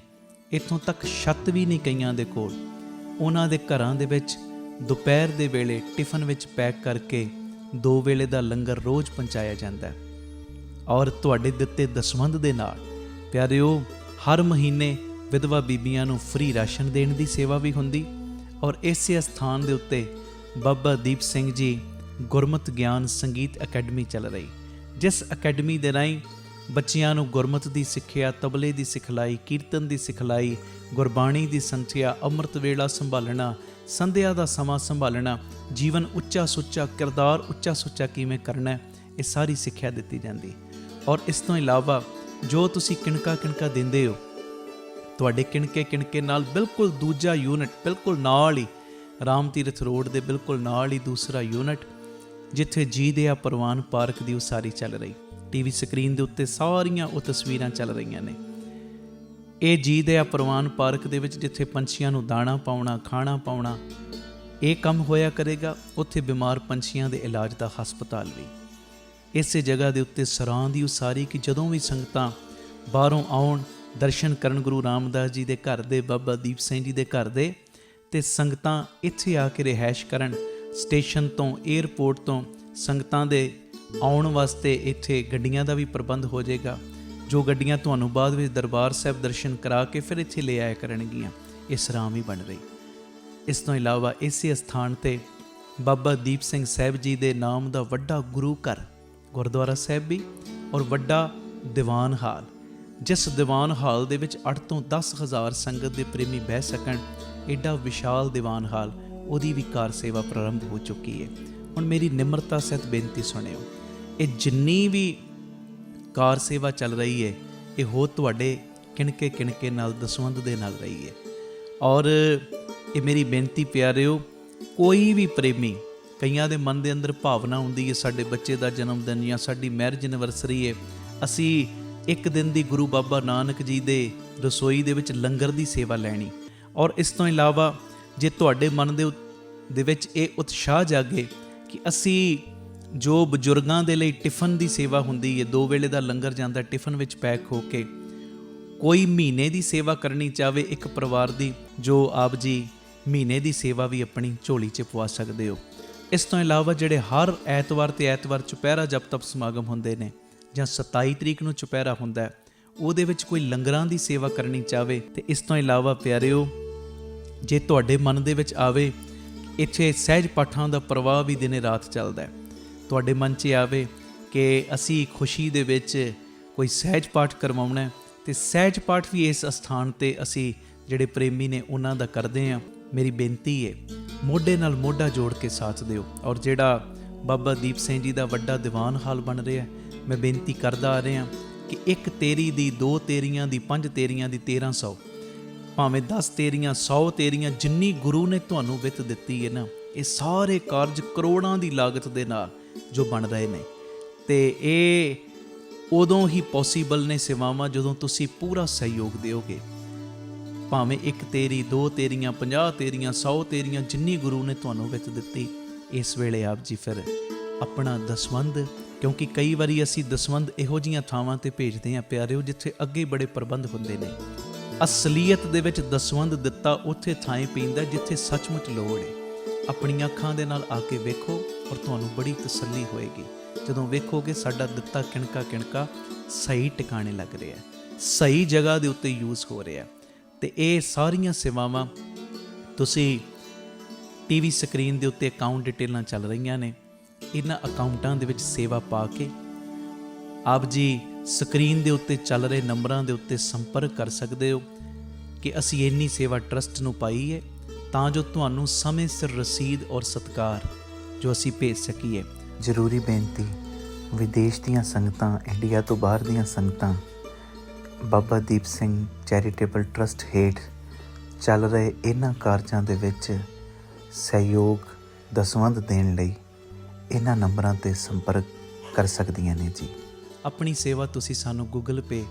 A: ਇੱਥੋਂ ਤੱਕ ਛੱਤ ਵੀ ਨਹੀਂ ਕਈਆਂ ਦੇ ਕੋਲ। ਉਹਨਾਂ ਦੇ ਘਰਾਂ ਦੇ ਵਿੱਚ ਦੁਪਹਿਰ ਦੇ ਵੇਲੇ ਟਿਫਨ ਵਿੱਚ ਪੈਕ ਕਰਕੇ 2 ਵੇਲੇ ਦਾ ਲੰਗਰ ਰੋਜ਼ ਪਹੁੰਚਾਇਆ ਜਾਂਦਾ। ਔਰ ਤੁਹਾਡੇ ਦਿੱਤੇ ਦਸਵੰਧ ਦੇ ਨਾਲ ਪਿਆਰਿਓ ਹਰ ਮਹੀਨੇ ਵਿਧਵਾ ਬੀਬੀਆਂ ਨੂੰ ਫ੍ਰੀ ਰਾਸ਼ਨ ਦੇਣ ਦੀ ਸੇਵਾ ਵੀ ਹੁੰਦੀ। ਔਰ ਇਸੇ ਸਥਾਨ ਦੇ ਉੱਤੇ ਬਾਬਾ ਦੀਪ ਸਿੰਘ ਜੀ ਗੁਰਮਤਿ ਗਿਆਨ ਸੰਗੀਤ ਅਕੈਡਮੀ ਚੱਲ ਰਹੀ, ਜਿਸ ਅਕੈਡਮੀ ਦੇ ਰਾਹੀਂ ਬੱਚਿਆਂ ਨੂੰ ਗੁਰਮਤਿ ਦੀ ਸਿੱਖਿਆ, ਤਬਲੇ ਦੀ ਸਿਖਲਾਈ, ਕੀਰਤਨ ਦੀ ਸਿਖਲਾਈ, ਗੁਰਬਾਣੀ ਦੀ ਸੰਥਿਆ, ਅੰਮ੍ਰਿਤ ਵੇਲਾ ਸੰਭਾਲਣਾ, ਸੰਧਿਆ ਦਾ ਸਮਾਂ ਸੰਭਾਲਣਾ, ਜੀਵਨ ਉੱਚਾ ਸੁੱਚਾ, ਕਿਰਦਾਰ ਉੱਚਾ ਸੁੱਚਾ ਕਿਵੇਂ ਕਰਨਾ ਹੈ, ਇਹ ਸਾਰੀ ਸਿੱਖਿਆ ਦਿੱਤੀ ਜਾਂਦੀ। ਔਰ ਇਸ ਤੋਂ ਇਲਾਵਾ ਜੋ ਤੁਸੀਂ ਕਿਣਕਾ ਕਿਣਕਾ ਦਿੰਦੇ ਹੋ, ਤੁਹਾਡੇ ਕਿਣਕੇ ਕਿਣਕੇ ਨਾਲ ਬਿਲਕੁਲ ਦੂਜਾ ਯੂਨਿਟ ਬਿਲਕੁਲ ਨਾਲ ਹੀ, ਰਾਮ ਤੀਰਥ ਰੋਡ ਦੇ ਬਿਲਕੁਲ ਨਾਲ ਹੀ ਦੂਸਰਾ ਯੂਨਿਟ, ਜਿੱਥੇ ਜੀ ਦਿਆ ਪ੍ਰਵਾਨ ਪਾਰਕ ਦੀ ਉਸਾਰੀ ਚੱਲ ਰਹੀ। ਟੀਵੀ ਸਕਰੀਨ ਦੇ ਉੱਤੇ ਸਾਰੀਆਂ ਉਹ ਤਸਵੀਰਾਂ ਚੱਲ ਰਹੀਆਂ ਨੇ। ਇਹ ਜੀ ਦਿਆ ਪ੍ਰਵਾਨ ਪਾਰਕ ਦੇ ਵਿੱਚ ਜਿੱਥੇ ਪੰਛੀਆਂ ਨੂੰ ਦਾਣਾ ਪਾਉਣਾ, ਖਾਣਾ ਪਾਉਣਾ, ਇਹ ਕੰਮ ਹੋਇਆ ਕਰੇਗਾ। ਉੱਥੇ ਬਿਮਾਰ ਪੰਛੀਆਂ ਦੇ ਇਲਾਜ ਦਾ ਹਸਪਤਾਲ ਵੀ। ਇਸੇ ਜਗ੍ਹਾ ਦੇ ਉੱਤੇ ਸਰਾਂ ਦੀ ਉਸਾਰੀ ਕਿ ਜਦੋਂ ਵੀ ਸੰਗਤਾਂ ਬਾਹਰੋਂ ਆਉਣ, ਦਰਸ਼ਨ ਕਰਨ ਗੁਰੂ ਰਾਮਦਾਸ ਜੀ ਦੇ ਘਰ ਦੇ, ਬਾਬਾ ਦੀਪ ਸਿੰਘ ਜੀ ਦੇ ਘਰ ਦੇ, ਤੇ ਸੰਗਤਾਂ ਇੱਥੇ ਆ ਕੇ ਰਿਹਾਇਸ਼ ਕਰਨ। ਸਟੇਸ਼ਨ ਤੋਂ, ਏਅਰਪੋਰਟ ਤੋਂ ਸੰਗਤਾਂ ਦੇ ਆਉਣ ਵਾਸਤੇ ਇੱਥੇ ਗੱਡੀਆਂ ਦਾ ਵੀ ਪ੍ਰਬੰਧ ਹੋ ਜਾਏਗਾ, ਜੋ ਗੱਡੀਆਂ ਤੁਹਾਨੂੰ ਬਾਅਦ ਵਿੱਚ ਦਰਬਾਰ ਸਾਹਿਬ ਦਰਸ਼ਨ ਕਰਾ ਕੇ ਫਿਰ ਇੱਥੇ ਲੈ ਆਇਆ ਕਰਨਗੀਆਂ। ਇਹ ਸਰਾਂ ਵੀ ਬਣ ਰਹੀ। ਇਸ ਤੋਂ ਇਲਾਵਾ ਇਸੇ ਸਥਾਨ 'ਤੇ ਬਾਬਾ ਦੀਪ ਸਿੰਘ ਸਾਹਿਬ ਜੀ ਦੇ ਨਾਮ ਦਾ ਵੱਡਾ ਗੁਰੂ ਘਰ, ਗੁਰਦੁਆਰਾ ਸਾਹਿਬ ਵੀ, ਔਰ ਵੱਡਾ ਦੀਵਾਨ ਹਾਲ, ਜਿਸ ਦੀਵਾਨ ਹਾਲ ਦੇ ਵਿੱਚ 8 ਤੋਂ 10,000 ਸੰਗਤ ਦੇ ਪ੍ਰੇਮੀ ਬਹਿ ਸਕਣ। ਐਡਾ ਵਿਸ਼ਾਲ ਦੀਵਾਨ ਹਾਲ, ਉਹਦੀ ਵੀ ਕਾਰ ਸੇਵਾ ਪ੍ਰਾਰੰਭ ਹੋ ਚੁੱਕੀ ਹੈ। ਹੁਣ ਮੇਰੀ ਨਿਮਰਤਾ ਸਹਿਤ ਬੇਨਤੀ ਸੁਣਿਓ, ਇਹ ਜਿੰਨੀ ਵੀ ਕਾਰ ਸੇਵਾ ਚੱਲ ਰਹੀ ਹੈ, ਇਹ ਹੋ ਤੁਹਾਡੇ ਕਿਣਕੇ ਕਿਣਕੇ ਨਾਲ, ਦਸਵੰਧ ਦੇ ਨਾਲ ਰਹੀ ਹੈ। ਔਰ ਇਹ ਮੇਰੀ ਬੇਨਤੀ ਪਿਆਰਿਓ, ਕੋਈ ਵੀ ਪ੍ਰੇਮੀ, ਕਈਆਂ ਦੇ ਮਨ ਦੇ ਅੰਦਰ ਭਾਵਨਾ ਹੁੰਦੀ ਹੈ ਸਾਡੇ ਬੱਚੇ ਦਾ ਜਨਮ ਦਿਨ ਜਾਂ ਸਾਡੀ ਮੈਰਿਜ ਐਨਵਰਸਰੀ ਹੈ, ਅਸੀਂ ਇੱਕ ਦਿਨ ਦੀ ਗੁਰੂ ਬਾਬਾ ਨਾਨਕ ਜੀ ਦੇ ਰਸੋਈ ਦੇ ਵਿੱਚ ਲੰਗਰ ਦੀ ਸੇਵਾ ਲੈਣੀ। ਔਰ ਇਸ ਤੋਂ ਇਲਾਵਾ ਜੇ ਤੁਹਾਡੇ ਮਨ ਦੇ ਵਿੱਚ ਇਹ ਉਤਸ਼ਾਹ ਜਾਗੇ ਕਿ ਅਸੀਂ ਜੋ ਬਜ਼ੁਰਗਾਂ ਦੇ ਲਈ ਟਿਫਨ ਦੀ ਸੇਵਾ ਹੁੰਦੀ ਹੈ, 2 ਵੇਲੇ ਦਾ ਲੰਗਰ ਜਾਂਦਾ ਟਿਫਨ ਵਿੱਚ ਪੈਕ ਹੋ ਕੇ, ਕੋਈ ਮਹੀਨੇ ਦੀ ਸੇਵਾ ਕਰਨੀ ਚਾਹਵੇ ਇੱਕ ਪਰਿਵਾਰ ਦੀ, ਜੋ ਆਪ ਜੀ ਮਹੀਨੇ ਦੀ ਸੇਵਾ ਵੀ ਆਪਣੀ ਝੋਲੀ 'ਚ ਪਵਾ ਸਕਦੇ ਹੋ। ਇਸ ਤੋਂ ਇਲਾਵਾ ਜਿਹੜੇ ਹਰ ਐਤਵਾਰ ਤੇ ਐਤਵਾਰ ਚੁਪਹਿਰਾ ਜਪ ਤਪ ਸਮਾਗਮ ਹੁੰਦੇ ਨੇ, ਜਾਂ 27 ਤਰੀਕ ਨੂੰ ਚੁਪਹਿਰਾ ਹੁੰਦਾ ਹੈ, ਉਹਦੇ ਵਿੱਚ ਕੋਈ ਲੰਗਰਾਂ ਦੀ ਸੇਵਾ ਕਰਨੀ ਚਾਹਵੇ। ਤੇ ਇਸ ਤੋਂ ਇਲਾਵਾ ਪਿਆਰਿਓ, ਜੇ ਤੁਹਾਡੇ ਮਨ ਦੇ ਵਿੱਚ ਆਵੇ ਇੱਥੇ ਸਹਿਜ ਪਾਠਾਂ ਦਾ ਪ੍ਰਵਾਹ ਵੀ ਦਿਨੇ ਰਾਤ ਚੱਲਦਾ ਹੈ, ਤੁਹਾਡੇ ਮਨ 'ਚ ਆਵੇ ਕਿ ਅਸੀਂ ਖੁਸ਼ੀ ਦੇ ਵਿੱਚ ਕੋਈ ਸਹਿਜ ਪਾਠ ਕਰਵਾਉਣਾ ਹੈ, ਤੇ ਸਹਿਜ ਪਾਠ ਵੀ ਇਸ ਅਸਥਾਨ 'ਤੇ ਅਸੀਂ ਜਿਹੜੇ ਪ੍ਰੇਮੀ ਨੇ ਉਹਨਾਂ ਦਾ ਕਰਦੇ ਹਾਂ। ਮੇਰੀ ਬੇਨਤੀ ਹੈ, ਮੋਢੇ ਨਾਲ ਮੋਢਾ ਜੋੜ ਕੇ ਸਾਥ ਦਿਓ। ਔਰ ਜਿਹੜਾ ਬਾਬਾ ਦੀਪ ਸਿੰਘ ਜੀ ਦਾ ਵੱਡਾ ਦੀਵਾਨ ਹਾਲ ਬਣ ਰਿਹਾ, ਮੈਂ ਬੇਨਤੀ ਕਰਦਾ ਆ ਰਿਹਾ ਕਿ 1 ਤੇਰੀ ਦੀ, 2 ਤੇਰੀਆਂ ਦੀ, 5 ਤੇਰੀਆਂ ਦੀ, 1300, ਭਾਵੇਂ 10 ਤੇਰੀਆਂ, 100 ਤੇਰੀਆਂ, ਜਿੰਨੀ ਗੁਰੂ ਨੇ ਤੁਹਾਨੂੰ ਵਿੱਤ ਦਿੱਤੀ ਹੈ ਨਾ, ਇਹ ਸਾਰੇ ਕਾਰਜ ਕਰੋੜਾਂ ਦੀ ਲਾਗਤ ਦੇ ਨਾਲ ਜੋ ਬਣ ਰਹੇ ਨੇ। ਤੇ ਇਹ ਉਦੋਂ ਹੀ ਪੋਸੀਬਲ ਨੇ ਸੇਵਾਵਾਂ ਜਦੋਂ ਤੁਸੀਂ ਪੂਰਾ ਸਹਿਯੋਗ ਦਿਓਗੇ। ਭਾਵੇਂ 1 ਤੇਰੀ, 2 ਤੇਰੀਆਂ, 50 ਤੇਰੀਆਂ, 100 ਤੇਰੀਆਂ, ਜਿੰਨੀ ਗੁਰੂ ਨੇ ਤੁਹਾਨੂੰ ਵਿੱਤ ਦਿੱਤੀ, ਇਸ ਵੇਲੇ ਆਪ ਜੀ ਫਿਰ ਆਪਣਾ ਦਸਵੰਧ, ਕਿਉਂਕਿ ਕਈ ਵਾਰੀ ਅਸੀਂ ਦਸਵੰਧ ਇਹੋ ਜਿਹੀਆਂ ਥਾਵਾਂ 'ਤੇ ਭੇਜਦੇ ਹਾਂ ਪਿਆਰਿਓ, ਜਿੱਥੇ ਅੱਗੇ ਬੜੇ ਪ੍ਰਬੰਧ ਹੁੰਦੇ ਨੇ। ਅਸਲੀਅਤ ਦੇ ਵਿੱਚ ਦਸਵੰਧ ਦਿੱਤਾ ਉੱਥੇ ਥਾਂ ਪੈਂਦਾ ਜਿੱਥੇ ਸੱਚਮੁੱਚ ਲੋੜ ਹੈ। ਆਪਣੀਆਂ ਅੱਖਾਂ ਦੇ ਨਾਲ ਆ ਕੇ ਵੇਖੋ, ਔਰ ਤੁਹਾਨੂੰ ਬੜੀ ਤਸੱਲੀ ਹੋਏਗੀ ਜਦੋਂ ਵੇਖੋਗੇ ਸਾਡਾ ਦਿੱਤਾ ਕਿਣਕਾ ਕਿਣਕਾ ਸਹੀ ਟਿਕਾਣੇ ਲੱਗ ਰਿਹਾ, ਸਹੀ ਜਗ੍ਹਾ ਦੇ ਉੱਤੇ ਯੂਜ਼ ਹੋ ਰਿਹਾ। ਤੇ ਇਹ ਸਾਰੀਆਂ ਸੇਵਾਵਾਂ ਤੁਸੀਂ ਟੀਵੀ ਸਕਰੀਨ ਦੇ ਉੱਤੇ ਅਕਾਊਂਟ ਡਿਟੇਲਾਂ ਚੱਲ ਰਹੀਆਂ ਨੇ, ਇਹਨਾਂ ਅਕਾਊਂਟਾਂ ਦੇ ਵਿੱਚ ਸੇਵਾ ਪਾ ਕੇ ਆਪ ਜੀ ਸਕਰੀਨ ਦੇ ਉੱਤੇ ਚੱਲ ਰਹੇ ਨੰਬਰਾਂ ਦੇ ਉੱਤੇ ਸੰਪਰਕ ਕਰ ਸਕਦੇ ਹੋ ਕਿ ਅਸੀਂ ਇੰਨੀ ਸੇਵਾ ਟਰਸਟ ਨੂੰ ਪਾਈ ਹੈ, ਤਾਂ ਜੋ ਤੁਹਾਨੂੰ ਸਮੇਂ ਸਿਰ ਰਸੀਦ ਔਰ ਸਤਿਕਾਰ ਜੋ ਅਸੀਂ ਭੇਜ ਸਕੀਏ।
C: ਜ਼ਰੂਰੀ ਬੇਨਤੀ, ਵਿਦੇਸ਼ ਦੀਆਂ ਸੰਗਤਾਂ, ਇੰਡੀਆ ਤੋਂ ਬਾਹਰ ਦੀਆਂ ਸੰਗਤਾਂ ਬਾਬਾ ਦੀਪ ਸਿੰਘ ਚੈਰੀਟੇਬਲ ਟਰਸਟ ਹੇਠ ਚੱਲ ਰਹੇ ਇਹਨਾਂ ਕਾਰਜਾਂ ਦੇ ਵਿੱਚ ਸਹਿਯੋਗ ਦਸਵੰਧ ਦੇਣ ਲਈ ਇਹਨਾਂ ਨੰਬਰਾਂ 'ਤੇ ਸੰਪਰਕ ਕਰ ਸਕਦੀਆਂ ਨੇ ਜੀ।
A: ਆਪਣੀ ਸੇਵਾ ਤੁਸੀਂ ਸਾਨੂੰ ਗੂਗਲ ਪੇ,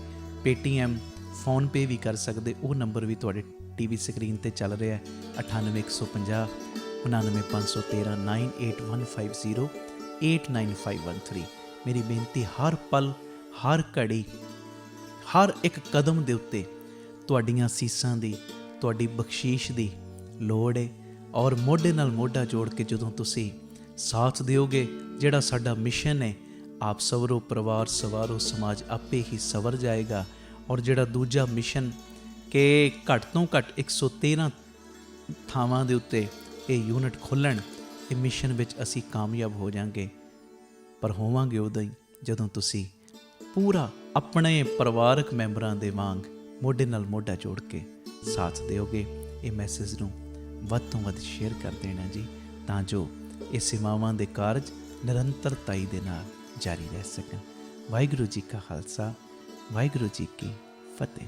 A: ਪੇਟੀਐਮ, ਫੋਨਪੇ ਵੀ ਕਰ ਸਕਦੇ। ਉਹ ਨੰਬਰ ਵੀ ਤੁਹਾਡੇ ਟੀਵੀ ਸਕਰੀਨ 'ਤੇ ਚੱਲ ਰਿਹਾ ਹੈ, 98 150 99513 98150 89513। ਮੇਰੀ ਬੇਨਤੀ, ਹਰ ਪਲ, ਹਰ ਘੜੀ, ਹਰ ਇੱਕ ਕਦਮ ਦੇ ਉੱਤੇ ਤੁਹਾਡੀਆਂ ਅਸੀਸਾਂ ਦੀ, ਤੁਹਾਡੀ ਬਖਸ਼ੀਸ਼ ਦੀ ਲੋੜ ਹੈ। ਔਰ ਮੋਢੇ ਨਾਲ ਮੋਢਾ ਜੋੜ ਕੇ ਜਦੋਂ ਤੁਸੀਂ ਸਾਥ ਦਿਓਗੇ, ਜਿਹੜਾ ਸਾਡਾ ਮਿਸ਼ਨ ਹੈ, ਆਪ ਸਵਰੋ ਪਰਿਵਾਰ ਸਵਾਰੋ ਸਮਾਜ ਆਪੇ ਹੀ ਸਵਰ ਜਾਏਗਾ। ਔਰ ਜਿਹੜਾ ਦੂਜਾ ਮਿਸ਼ਨ ਕਿ ਘੱਟ ਤੋਂ ਘੱਟ 113 ਥਾਵਾਂ ਦੇ ਉੱਤੇ ਇਹ ਯੂਨਿਟ ਖੋਲ੍ਹਣ, ਇਹ ਮਿਸ਼ਨ ਵਿੱਚ ਅਸੀਂ ਕਾਮਯਾਬ ਹੋ ਜਾਵਾਂਗੇ। ਪਰ ਹੋਵਾਂਗੇ ਉਦੋਂ ਹੀ ਜਦੋਂ ਤੁਸੀਂ ਪੂਰਾ ਆਪਣੇ ਪਰਿਵਾਰਕ ਮੈਂਬਰਾਂ ਦੇ ਵਾਂਗ ਮੋਢੇ ਨਾਲ ਮੋਢਾ ਜੋੜ ਕੇ ਸਾਥ ਦਿਓਗੇ। ਇਹ ਮੈਸੇਜ ਨੂੰ ਵੱਧ ਤੋਂ ਵੱਧ ਸ਼ੇਅਰ ਕਰ ਦੇਣਾ ਜੀ, ਤਾਂ ਜੋ ਇਹ ਸੇਵਾਵਾਂ ਦੇ ਕਾਰਜ ਨਿਰੰਤਰਤਾਈ ਦੇ ਨਾਲ ਜਾਰੀ ਰਹਿ ਸਕਣ। ਵਾਹਿਗੁਰੂ ਜੀ ਕਾ ਖਾਲਸਾ, ਵਾਹਿਗੁਰੂ ਜੀ ਕੀ ਫਤਿਹ।